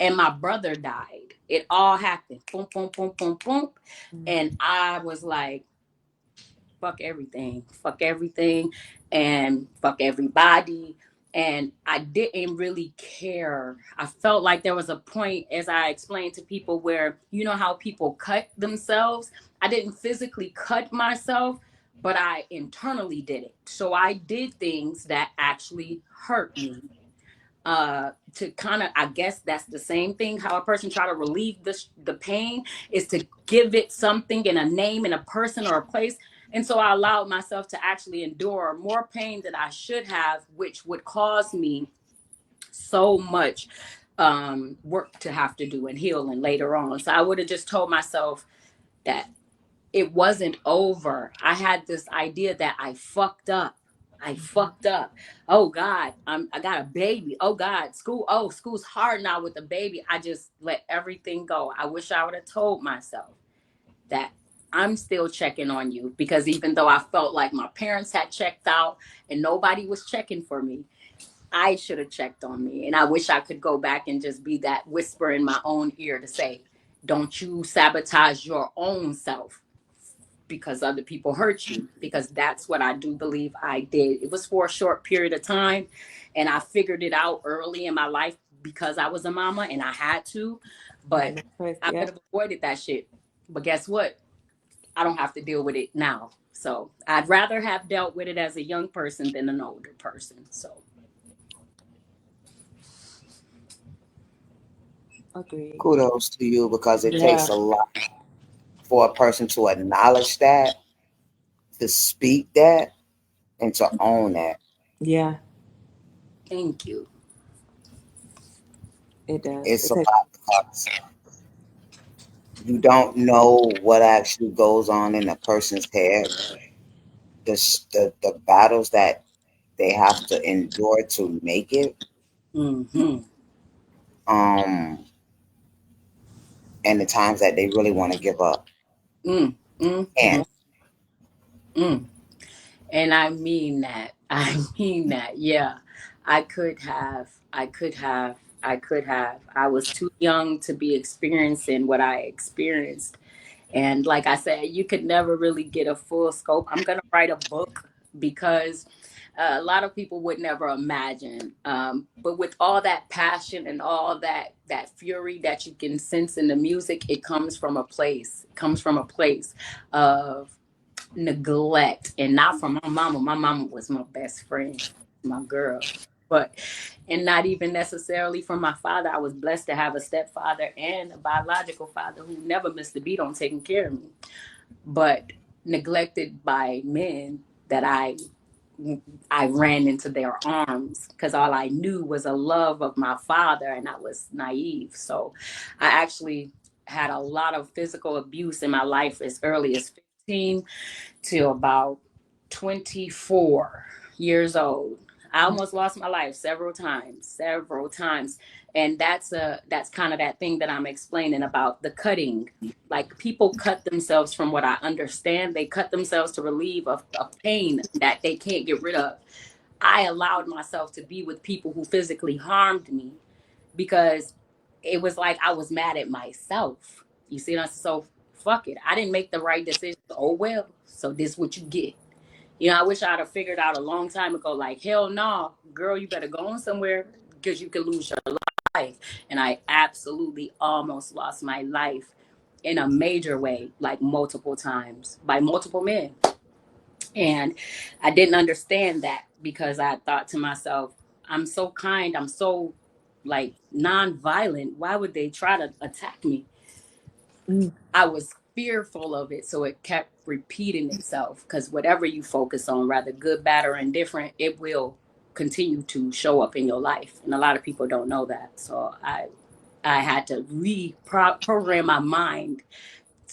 and my brother died. It all happened. Boom, boom, boom, boom, boom. And I was like, fuck everything, and fuck everybody. And I didn't really care. I felt like there was a point, as I explained to people, where you know how people cut themselves? I didn't physically cut myself, but I internally did it. So I did things that actually hurt me, to kind of, I guess that's the same thing, how a person try to relieve the pain is to give it something and a name and a person or a place. And so I allowed myself to actually endure more pain than I should have, which would cause me so much work to have to do and healing later on. So I would have just told myself that it wasn't over. I had this idea that I fucked up. I fucked up. Oh God, I got a baby. Oh God, school. Oh, school's hard now with the baby. I just let everything go. I wish I would have told myself that I'm still checking on you, because even though I felt like my parents had checked out and nobody was checking for me, I should have checked on me. And I wish I could go back and just be that whisper in my own ear to say, don't you sabotage your own self because other people hurt you, because that's what I do believe I did. It was for a short period of time, and I figured it out early in my life because I was a mama and I had to, but Had no choice. I could Yep. have avoided that shit. But guess what? I don't have to deal with it now. So I'd rather have dealt with it as a young person than an older person. So Agreed. Kudos to you because it Yeah. takes a lot for a person to acknowledge that, to speak that, and to own that. Yeah. thank you. It does. It's It a takes. lot because you don't know what actually goes on in a person's head, the battles that they have to endure to make it, Mm-hmm. um, and the times that they really want to give up. Mm, mm, mm, And mm. And I mean that. I mean that. Yeah. I could have. I could have. I could have. I was too young to be experiencing what I experienced. And like I said, you could never really get a full scope. I'm going to write a book because a lot of people would never imagine. But with all that passion and all that fury that you can sense in the music, it comes from a place. It comes from a place of neglect, and not from my mama. My mama was my best friend, my girl. But and not even necessarily from my father. I was blessed to have a stepfather and a biological father who never missed a beat on taking care of me, but neglected by men that I ran into their arms because all I knew was a love of my father, and I was naive. So I actually had a lot of physical abuse in my life as early as 15 till about 24 years old. I almost lost my life several times. And that's kind of that thing that I'm explaining about the cutting. Like people cut themselves from what I understand. They cut themselves to relieve a pain that they can't get rid of. I allowed myself to be with people who physically harmed me because it was like I was mad at myself. You see, so fuck it. I didn't make the right decision. Oh well, so this what you get. You know, I wish I'd have figured out a long time ago. Like hell no, girl, you better go on somewhere because you could lose your life. And I absolutely almost lost my life in a major way, like multiple times by multiple men. And I didn't understand that because I thought to myself, I'm so kind, I'm so like non-violent. Why would they try to attack me? Mm. I was fearful of it. So it kept repeating itself because whatever you focus on, rather good, bad, or indifferent, it will continue to show up in your life. And a lot of people don't know that. So I had to reprogram my mind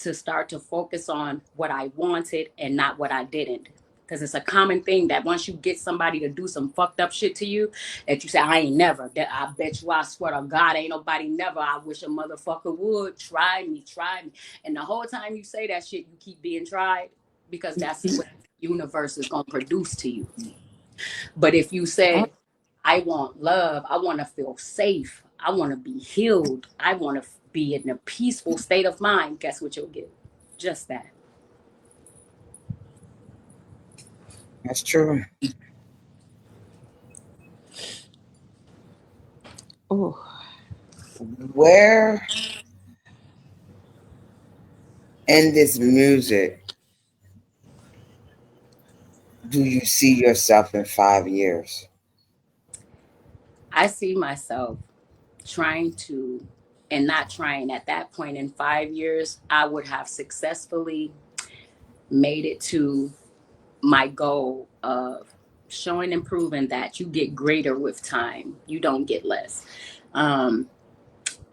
to start to focus on what I wanted and not what I didn't. Because it's a common thing that once you get somebody to do some fucked up shit to you, that you say, I ain't never. That I bet you, I swear to God, ain't nobody never. I wish a motherfucker would try me, try me. And the whole time you say that shit, you keep being tried because that's what the universe is going to produce to you. But if you say, I want love, I want to feel safe, I want to be healed, I want to be in a peaceful state of mind, guess what you'll get? Just that. that's true. Oh, Where in this music do you see yourself in 5 years? I see myself trying to, and not trying at that point in 5 years, I would have successfully made it to my goal of showing and proving that you get greater with time, you don't get less. Um,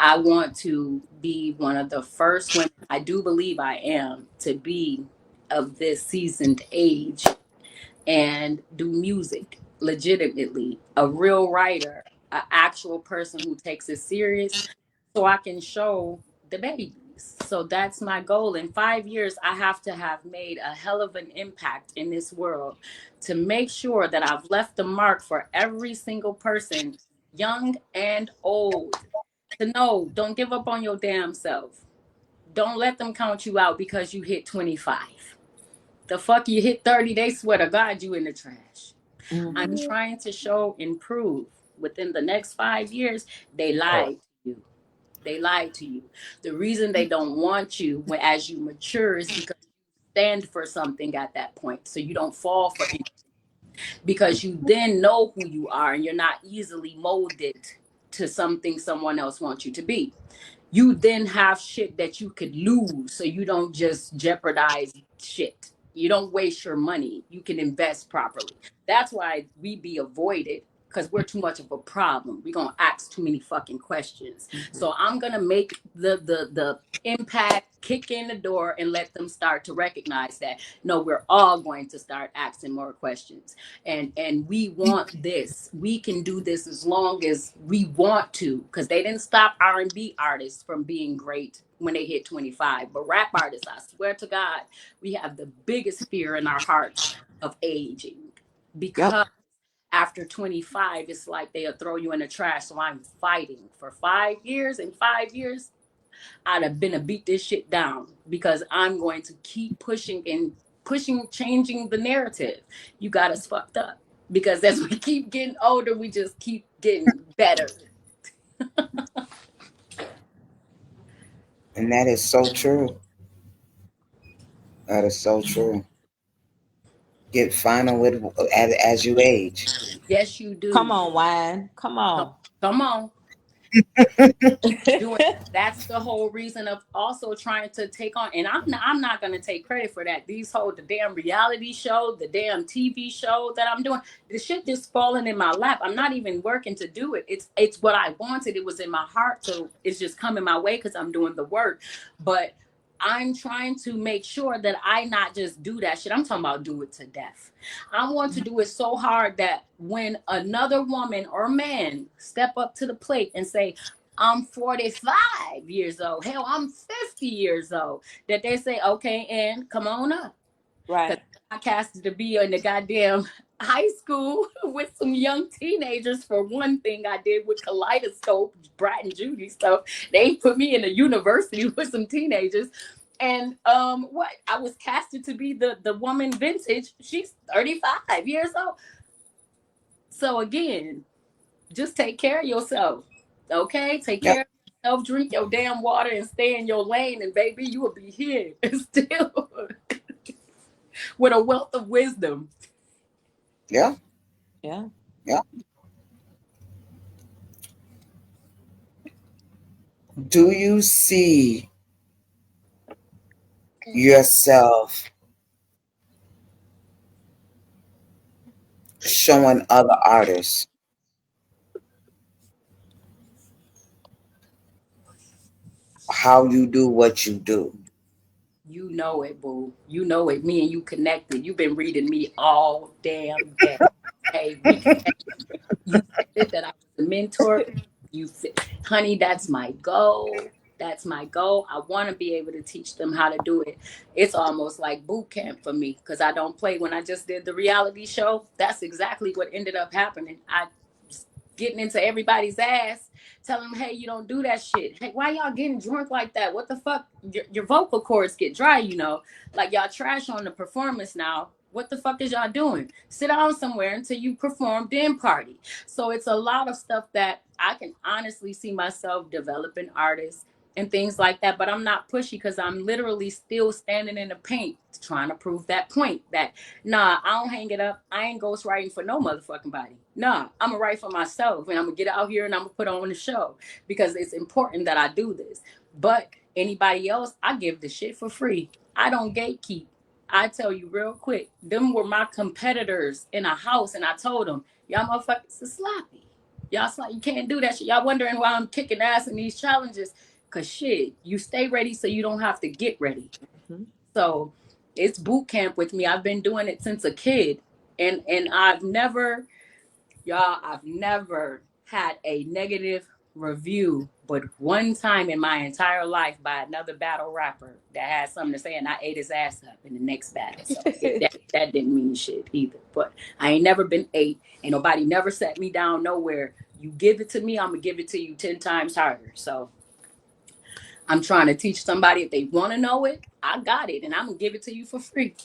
I want to be one of the first women, I do believe I am, to be of this seasoned age and do music legitimately, a real writer, an actual person who takes it serious, so I can show the babies. So that's my goal. In 5 years, I have to have made a hell of an impact in this world to make sure that I've left the mark for every single person, young and old, to know don't give up on your damn self. Don't let them count you out because you hit 25. The fuck you hit 30, they swear to God you in the trash. I'm mm-hmm. trying to show and prove within the next 5 years, they Oh, lied to you. They lied to you. The reason they don't want you as you mature is because stand for something at that point, so you don't fall for it, because you then know who you are and you're not easily molded to something someone else wants you to be. You then have shit that you could lose, so you don't just jeopardize shit. You don't waste your money. You can invest properly. That's why we be avoided, because we're too much of a problem. We're gonna ask too many fucking questions. So I'm gonna make the impact kick in the door and let them start to recognize that no, we're all going to start asking more questions. And we want this. We can do this as long as we want to, because they didn't stop R&B artists from being great when they hit 25. But rap artists, I swear to God, we have the biggest fear in our hearts of aging, because after 25, it's like they'll throw you in the trash. So I'm fighting for 5 years. In 5 years, I'd have been to beat this shit down, because I'm going to keep pushing and pushing, changing the narrative. You got us fucked up, because as we keep getting older, we just keep getting better. And that is so true. That is so true. Get finer with as you age. Yes, you Come do. on, wine. Come Come, on. come on. Doing that's the whole reason of also trying to take on, and I'm not going to take credit for that. These whole the damn reality show, the damn TV show that I'm doing, the shit just falling in my lap. I'm not even working to do it. It's what I wanted. It was in my heart, so it's just coming my way because I'm doing the work. But I'm trying to make sure that I not just do that shit. I'm talking about do it to death. I want to do it so hard that when another woman or man step up to the plate and say, I'm 45 years old. Hell, I'm 50 years old. That they say, okay, and come on up. Because Right. I casted to be in the goddamn high school with some young teenagers. For one thing, I did with Kaleidoscope, Brat and Judy stuff. They put me in a university with some teenagers. And what I was casted to be the woman vintage. She's 35 years old. So again, just take care of yourself. Okay? Take Yep. care of yourself, drink your damn water and stay in your lane, and baby, you will be here still with a wealth of wisdom. Yeah. Yeah. Yeah. Do you see yourself showing other artists how you do what you do? You know it, boo. You know it. Me and you connected. You've been reading me all damn day. Hey, we connected. You said that I was a mentor. You said, honey, that's my goal. That's my goal. I want to be able to teach them how to do it. It's almost like boot camp for me, because I don't play. When I just did the reality show, that's exactly what ended up happening. I was getting into everybody's ass, telling them, hey, you don't do that shit. Hey, why y'all getting drunk like that? What the fuck? Your vocal cords get dry, like y'all trash on the performance now. What the fuck is y'all doing? Sit down somewhere until you perform, then party. So it's a lot of stuff that I can honestly see myself developing artists and things like that. But I'm not pushy, because I'm literally still standing in the paint trying to prove that point that nah, I don't hang it up. I ain't ghostwriting for no motherfucking body. Nah, I'm gonna write for myself, and I'm gonna get out here and I'm gonna put on the show, because it's important that I do this. But anybody else, I give the shit for free. I don't gatekeep. I tell you real quick, them were my competitors in a house, and I told them, y'all motherfuckers are sloppy. Y'all sloppy. You can't do that shit. Y'all wondering why I'm kicking ass in these challenges. Cause shit, you stay ready so you don't have to get ready. Mhm. So it's boot camp with me. I've been doing it since a kid. And I've never had a negative review, but one time in my entire life, by another battle rapper that had something to say, and I ate his ass up in the next battle. So that didn't mean shit either. But I ain't never been ate. Ain't nobody never set me down nowhere. You give it to me, I'm gonna give it to you 10 times harder. So I'm trying to teach somebody, if they want to know it, I got it, and I'm gonna give it to you for free.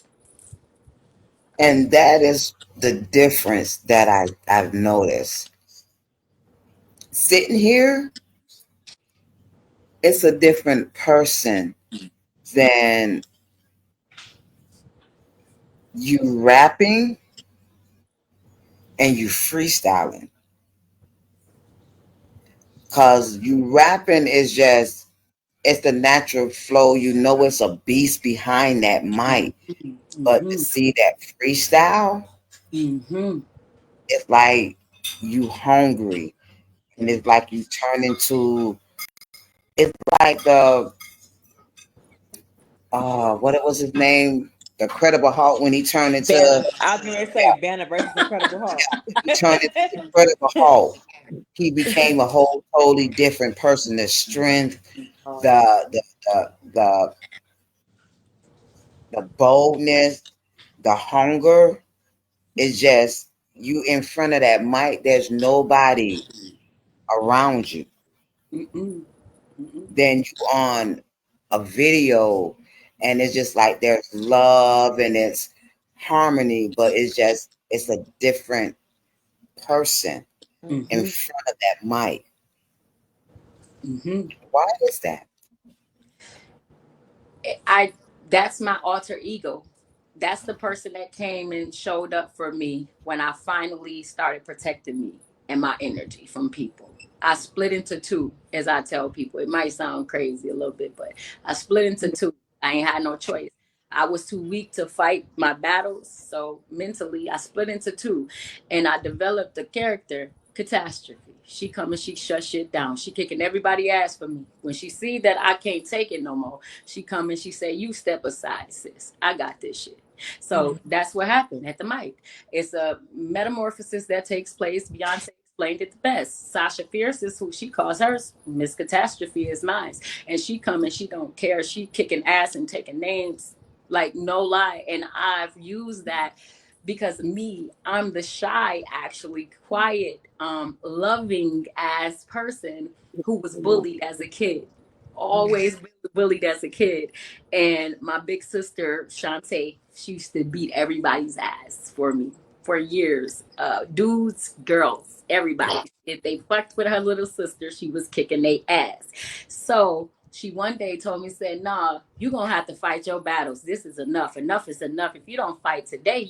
And that is the difference that I've noticed. Sitting here, it's a different person than You rapping and you freestyling. Cause you rapping is just, it's the natural flow. You know it's a beast behind that mic. But to Mm-hmm. see that freestyle, Mm-hmm. it's like you hungry. And it's like you turn into, it's like the what it was his name? The Credible Hulk when he turned into, Banner. I was gonna say yeah, Banner versus Incredible Hulk. he turned into the Credible Hulk. He became a whole totally different person. The strength, the the the the, the boldness, the hunger is just you in front of that mic. There's nobody around you. Mm-mm. Mm-mm. Then you on a video, and it's just like there's love and it's harmony, but it's a different person in Mm-hmm. front of that mic. Mm-hmm. Why is that? I That's my alter ego. That's the person that came and showed up for me when I finally started protecting me and my energy from people. I split into two, as I tell people. It might sound crazy a little bit, but I split into two. I ain't had no choice. I was too weak to fight my battles, so mentally I split into two, and I developed a character, Catastrophe. She come and she shut shit down. She kicking everybody ass for me. When she see that I can't take it no more, she come and she say, "You step aside, sis. I got this shit." So that's what happened at the mic. It's a metamorphosis that takes place. Beyonce explained it the best. Sasha Fierce is who she calls hers. Miss Catastrophe is mine. And she come and she don't care. She kicking ass and taking names like no lie. And I've used that because me, I'm the shy, actually quiet, loving ass person who was bullied as a kid, always bullied as a kid. And my big sister Shantae, she used to beat everybody's ass for me for years. Dudes, girls, everybody. If they fucked with her little sister, she was kicking their ass. So she one day told me, said, "Nah, you gonna have to fight your battles. This is enough. Enough is enough. If you don't fight today,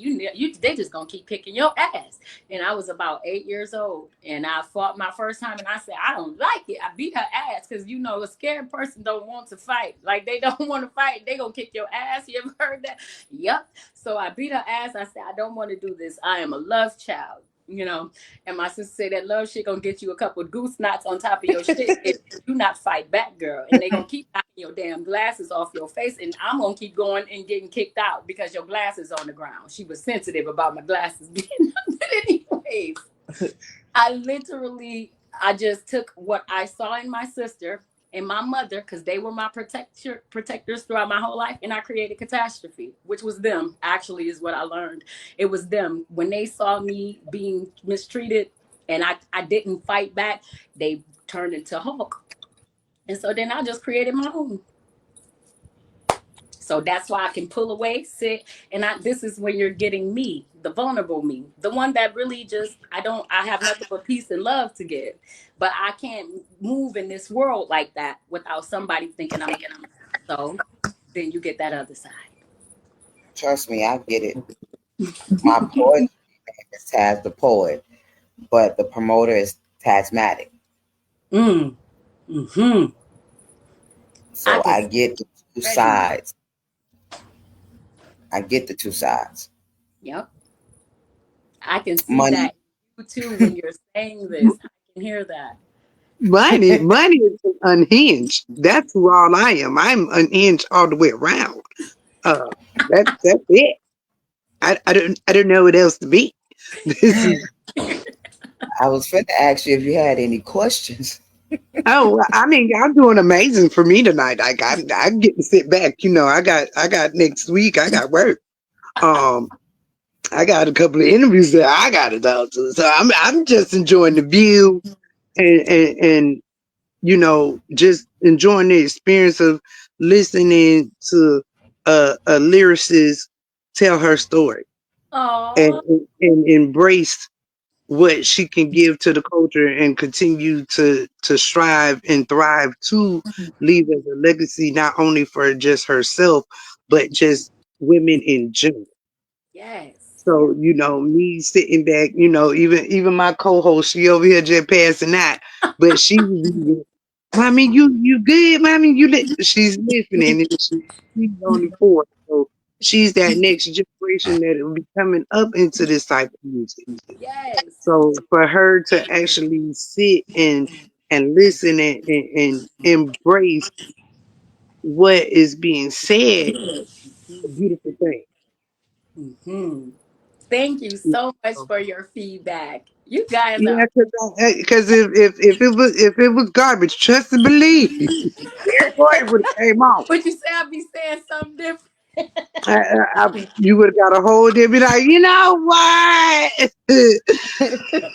they just gonna keep kicking your ass." And I was about 8 years old, and I fought my first time, and I said, "I don't like it." I beat her ass because a scared person don't want to fight. Like they don't want to fight. They gonna kick your ass. You ever heard that? Yep. So I beat her ass. I said, "I don't want to do this. I am a love child." And my sister said that love shit gonna get you a couple of goose knots on top of your shit if you not fight back, girl. And they gonna keep knocking your damn glasses off your face, and I'm gonna keep going and getting kicked out because your glasses on the ground. She was sensitive about my glasses being but anyways, I just took what I saw in my sister and my mother, because they were my protectors throughout my whole life, and I created Catastrophe, which was them. Actually, is what I learned. It was them when they saw me being mistreated, and I didn't fight back. They turned into Hulk, and so then I just created my own. So that's why I can pull away, sit, and this is when you're getting me, the vulnerable me, the one that really just I have nothing but peace and love to give. But I can't move in this world like that without somebody thinking I'm so then you get that other side. Trust me, I get it. My poetry name is Taz the Poet, but the promoter is Tasmatic. Mm. Hmm. I So can I see get the two already now. sides. I get the two sides. Yep. I can see Money. that you too when you're saying this. I can hear that. Money is unhinged. That's who all I am. I'm unhinged all the way around. Uh, that's it. I don't know what else to be. This is I was finna ask you if you had any questions. I mean, y'all doing amazing for me tonight. Like I get to sit back. I got next week. I got work. Um, I got a couple of interviews that I got to go to. So I'm just enjoying the view and just enjoying the experience of listening to a lyricist tell her story and, Oh, and embrace what she can give to the culture and continue to strive and thrive to leave as a legacy, not only for just herself, but just women in general. Yes. So, me sitting back, even my co-host, she over here just passing out. But she was even, Mommy, you good, Mommy? She's listening and she's only 4. So she's that next generation that will be coming up into this type of music. Yes. So for her to actually sit and listen and embrace what is being said, is a beautiful thing. Hmm. Thank you so much for your feedback. You guys Yeah, are. because if it was garbage, trust and believe, everybody would have came out. Would you say I'd be saying something different? You would have got a hold there, be like, you know what?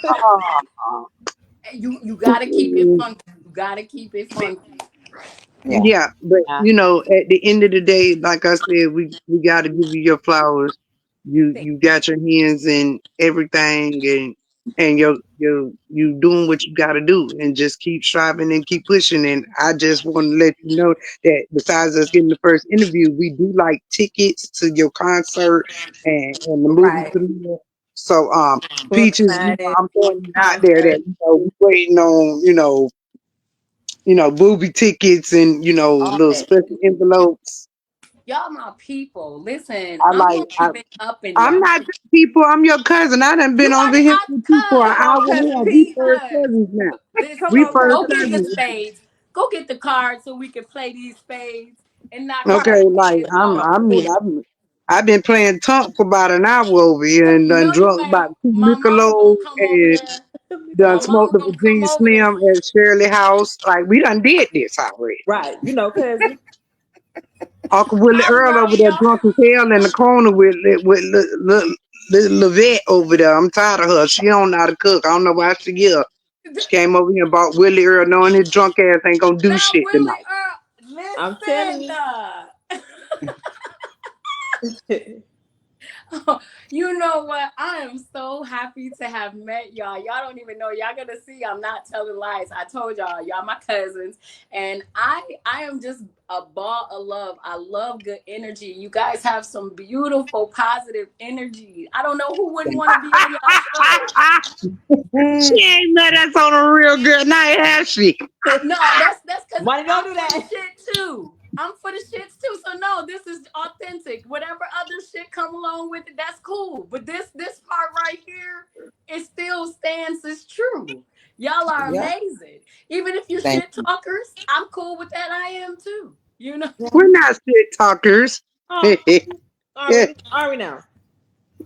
Oh, You gotta keep it funky. You gotta keep it funky. Yeah. yeah, but Yeah. at the end of the day, like I said, we got to give you your flowers. Thank You got your hands in everything, and you doing what you got to do, and just keep striving and keep pushing. And I just want to let you know that besides us getting the first interview, we do like tickets to your concert and the movie right. premiere. So Book Peaches, signing, I'm throwing it out there concert. that we waiting on movie tickets and All little that. special envelopes. Y'all my people. Listen, I I'm like. gonna keep it up in I'm y'all. not your people. I'm your cousin. I done You been are over here my with you for an cousin. Come on, hour cousin now. We Pete. first Hush. cousins now. Come We Listen, on, first go cousin get the Pete. cousins. spades. Go get the cards so we can play these spades and knock this Okay, Right. like weekend off. I've been playing tunk for about an hour over here and done No, you drunk ain't. about 2 My mama gonna Michelobs come over and there. done My smoked mama the gonna come Virginia over there. Slim at Shirley House. Like we done did this already. Right. Cousin. Uncle Willie I'm Earl over sorry, there y'all. drunk as hell in the corner with Levette over there. I'm tired of her. She don't know how to cook. I don't know why she here. She came over here and bought Willie Earl knowing his drunk ass ain't gonna do Now, shit Willie tonight. Earl, I'm telling listen. you. You know what? I am so happy to have met y'all. Y'all don't even know. Y'all gonna see. I'm not telling lies. I told y'all my cousins, and I am just a ball of love. I love good energy. You guys have some beautiful, positive energy. I don't know who wouldn't want to be on y'all show. She ain't met us on a real good night, has she? No, that's because Money don't I'm do for the that. shit too. I'm for the shits too. So no, this is authentic. Whatever other shit come along with it, that's cool. But this part right here, it still stands as true. Y'all are Yeah. amazing. Even if you Thank shit you. talkers, I'm cool with that. I am too. You know. We're not shit talkers. Oh, are Yeah, we? Are we now?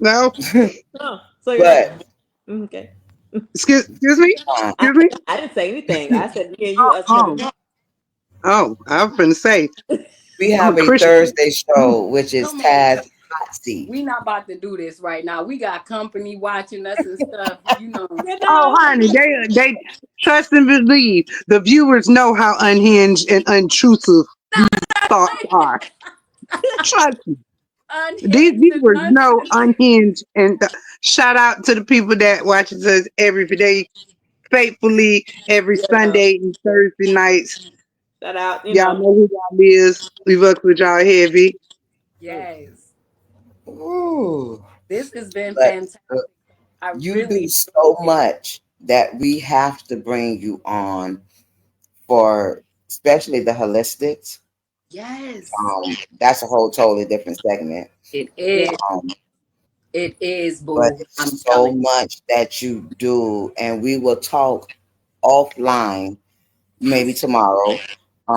no. Oh, so you're not. But Okay. Excuse me? I, Excuse me? I didn't say anything. I said me and you, us never Oh, talk. I was finna say, we I'm a have a Christian. Thursday show, which is Come on. Taz Hot Seat. We not about to do this right now. We got company watching us and stuff. You know. You Oh, know. honey, they trust and believe. The viewers know how unhinged and untruthful these thoughts are. Trust me. These Unhinged and viewers know untruthful. unhinged. And shout out to the people that watches us every day, faithfully, every Yeah. Sunday and Thursday nights. Shout out, Y'all know who y'all is. We work with y'all heavy. Yes. Ooh. This has been But fantastic. uh, I you do really so appreciate it. much that we have to bring you on for, especially the holistics. Yes, That's a whole totally different segment. it yeah. is. Um, It is, but boo. I'm it's so telling much that you do, and we will talk offline you. maybe Yes. tomorrow.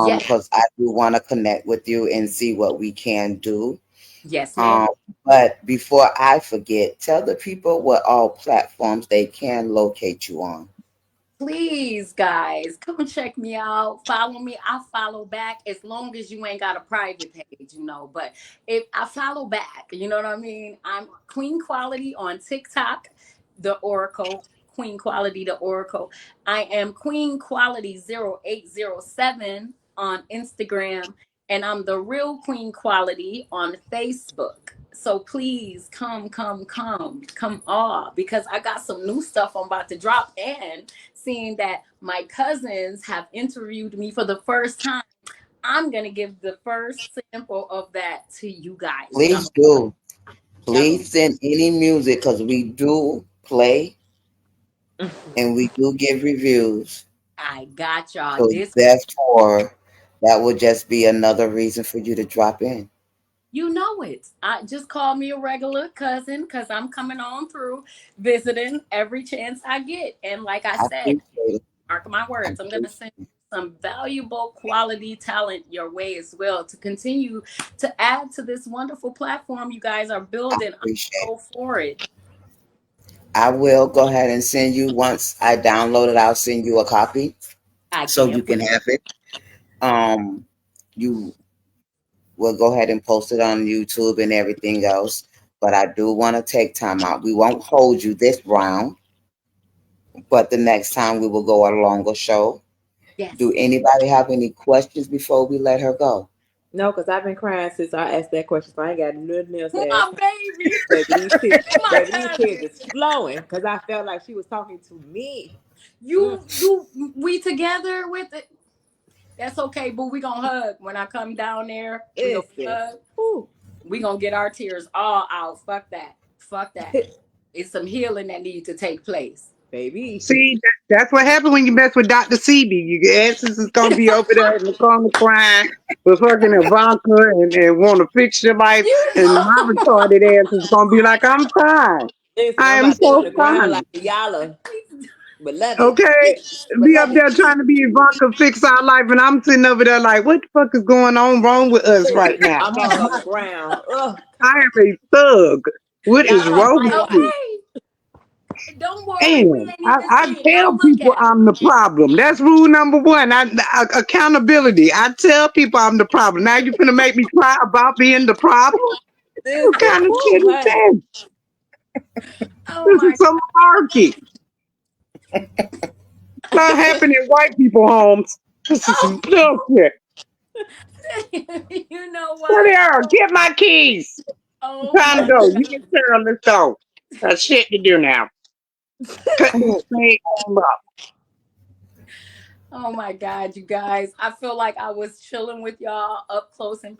Yes. Because I do want to connect with you and see what we can do. Yes, ma'am. Um, but before I forget, tell the people what all platforms they can locate you on. Please, guys, come and check me out. Follow me. I follow back as long as you ain't got a private page, you know. But if I follow back, you know what I mean? I'm Queen Quality on TikTok, the Oracle. Queen Quality, the Oracle. I am Queen Quality 0807 on Instagram, and I'm the real Queen Quality on Facebook. So please come all because I got some new stuff I'm about to drop, and seeing that my cousins have interviewed me for the first time, I'm going to give the first sample of that to you guys. So, Please do. Please send any music because we do play and we do give reviews. I got y'all. So This, therefore, that would just be another reason for you to drop in. you know it. I just call me a regular cousin because I'm coming on through visiting every chance I get. And like I I said, appreciate it. mark my I words, I'm gonna appreciate send some valuable quality talent your way as well to continue to add to this wonderful platform you guys are building. I'm it. so for it. I will go ahead and send you once I download it. I'll send you a copy I so you can't can wait. have it. Um, you will go ahead and post it on YouTube and everything else. But I do want to take time out. We won't hold you this round, but the next time we will go a longer show. Yes. Do anybody have any questions before we let her go? No, because I've been crying since I asked that question, so I ain't got nothing else to ask. My baby. My Baby, these tears cousin. is flowing because I felt like she was talking to me. Mm. We together with it. That's okay, boo. We gonna hug when I come down there. We gonna Listen, hug. ooh, We gonna get our tears all out. Fuck that. Fuck that. It's some healing that needs to take place. baby. See, that's what happened when you mess with Dr. CB. Your asses is gonna be over there in the corner crying with fucking Ivanka and want to fix your life, You and my retarded ass is gonna be like, I'm fine. Listen, I I'm am about to be on so the ground like fine. Yala, know. beloved, Okay, be up beloved. there trying to be Ivanka fix our life, and I'm sitting over there like, what the fuck is going on wrong with us right Listen, now? I'm all on the ground. Ugh, I am a thug. What is Yala, wrong my with wife. me? Okay. Don't worry, we And ain't even I see it. tell Don't look people at it. I'm the problem. That's rule number one. Accountability. I tell people I'm the problem. Now you finna make me cry about being the problem? What Listen, kind of woo, shit is honey. this? Oh This my is some malarkey. Not happening in white people homes. This is some oh bullshit. you know Where what? they are? Get my keys. Oh Time to my go. You god. and Sarah, let's go. Got shit to do now. Cut this thing home up. Oh my god, you guys. I feel like I was chilling with y'all up close and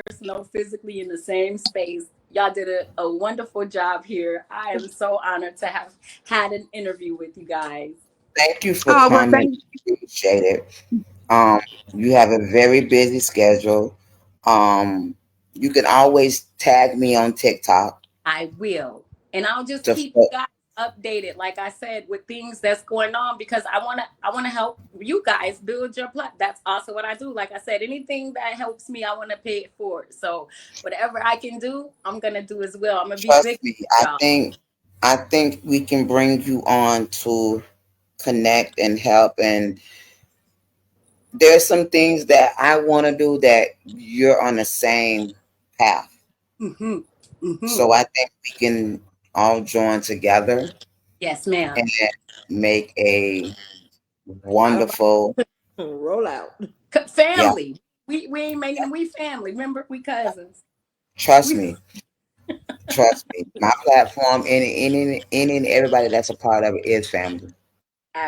personal, physically in the same space. Y'all did a wonderful job here. I am so honored to have had an interview with you guys. Thank you for Oh, well, coming. thank Appreciate it. Um, you have a very busy schedule. Um, you can always tag me on TikTok. I will. And I'll just Just keep you guys updated, like I said, with things that's going on because I wanna help you guys build your platform. That's also what I do. Like I said, anything that helps me, I want to pay it forward. So whatever I can do, I'm gonna do as well. I'm gonna be trust big me. y'all. I think we can bring you on to connect and help. And there's some things that I want to do that you're on the same path. Mm-hmm. Mm-hmm. So I think we can all join together Yes, ma'am. and make a All right, wonderful, roll out. yeah, Family. We ain't making it. We family. Remember, we cousins. trust We me. Trust me. My platform, any and everybody that's a part of it is family.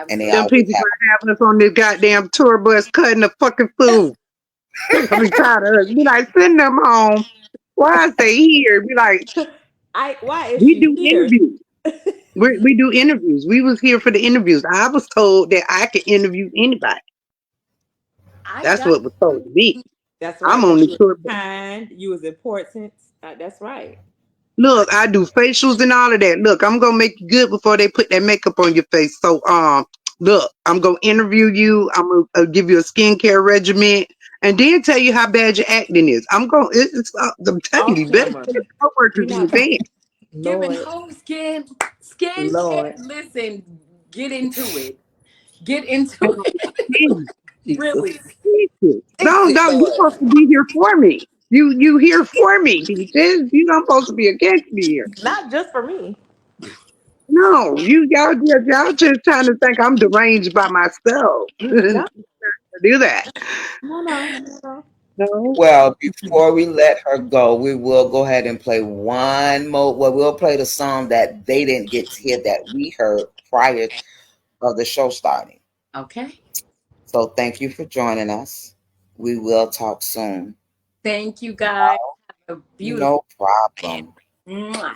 And they absolutely. them always people have. trying having us on this goddamn tour bus cutting the fucking food. I be tired of us. Be like, send them home. Why I stay here? Be like, I why is we she do here? interviews. We do interviews. We was here for the interviews. I was told that I could interview anybody. I That's got what was told to me. That's I'm right, on because the you was tour bus. kind, you was important. That's right. Look, I do facials and all of that. Look, I'm gonna make you good before they put that makeup on your face. So, look, I'm gonna interview you. I'm gonna give you a skincare regimen, and then tell you how bad your acting is. I'm telling you, Off you better camera. tell your coworkers You're in not advance. giving Lord. whole skin care. Lord. Listen, get into it. Get into it. Man, Jesus. Really. Jesus. Fix it, Don't. You Lord. supposed to be here for me. You here for me, Peaches. You not supposed to be against me here. Not just for me. No, y'all just trying to think I'm deranged by myself. No, Do that. no, no, no, no. No. Well, before we let her go, we will go ahead and play one more. Well, we'll play the song that they didn't get to hear that we heard prior of the show starting. Okay. So thank you for joining us. We will talk soon. Thank you guys. Have a beautiful No problem. Mwah.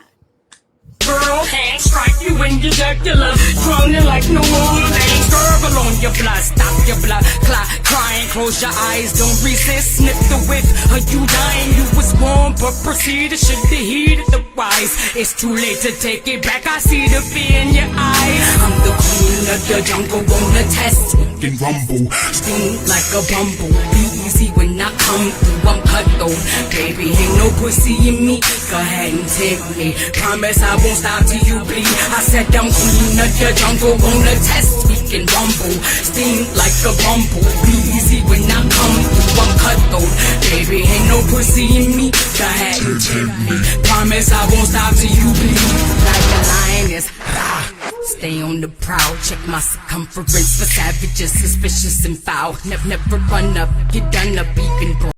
Girl, hand strike you in your jugular, drowning like New Orleans. Gurgle on your blood, stop your blood clot, crying. Close your eyes, don't resist. Snip the whip, are you dying? You was born, but proceed to should the heat of the wise. It's too late to take it back. I see the fear in your eyes. I'm the queen of the jungle, wanna test and rumble, sting like a bumble. Be easy when I come through. I'm cutthroat, baby, ain't no pussy in me. Go ahead and take me. Promise I won't stop till you bleed. I said I'm queen of the jungle, wanna test, we can rumble, sting like a bumble. Be easy when I come through. I'm cutthroat, baby, ain't no pussy in me. Go ahead and take me. Promise I won't stop till you bleed. Like a lioness, stay on the prowl. Check my circumference for savages, suspicious and foul. Never run up, get done up, even bro.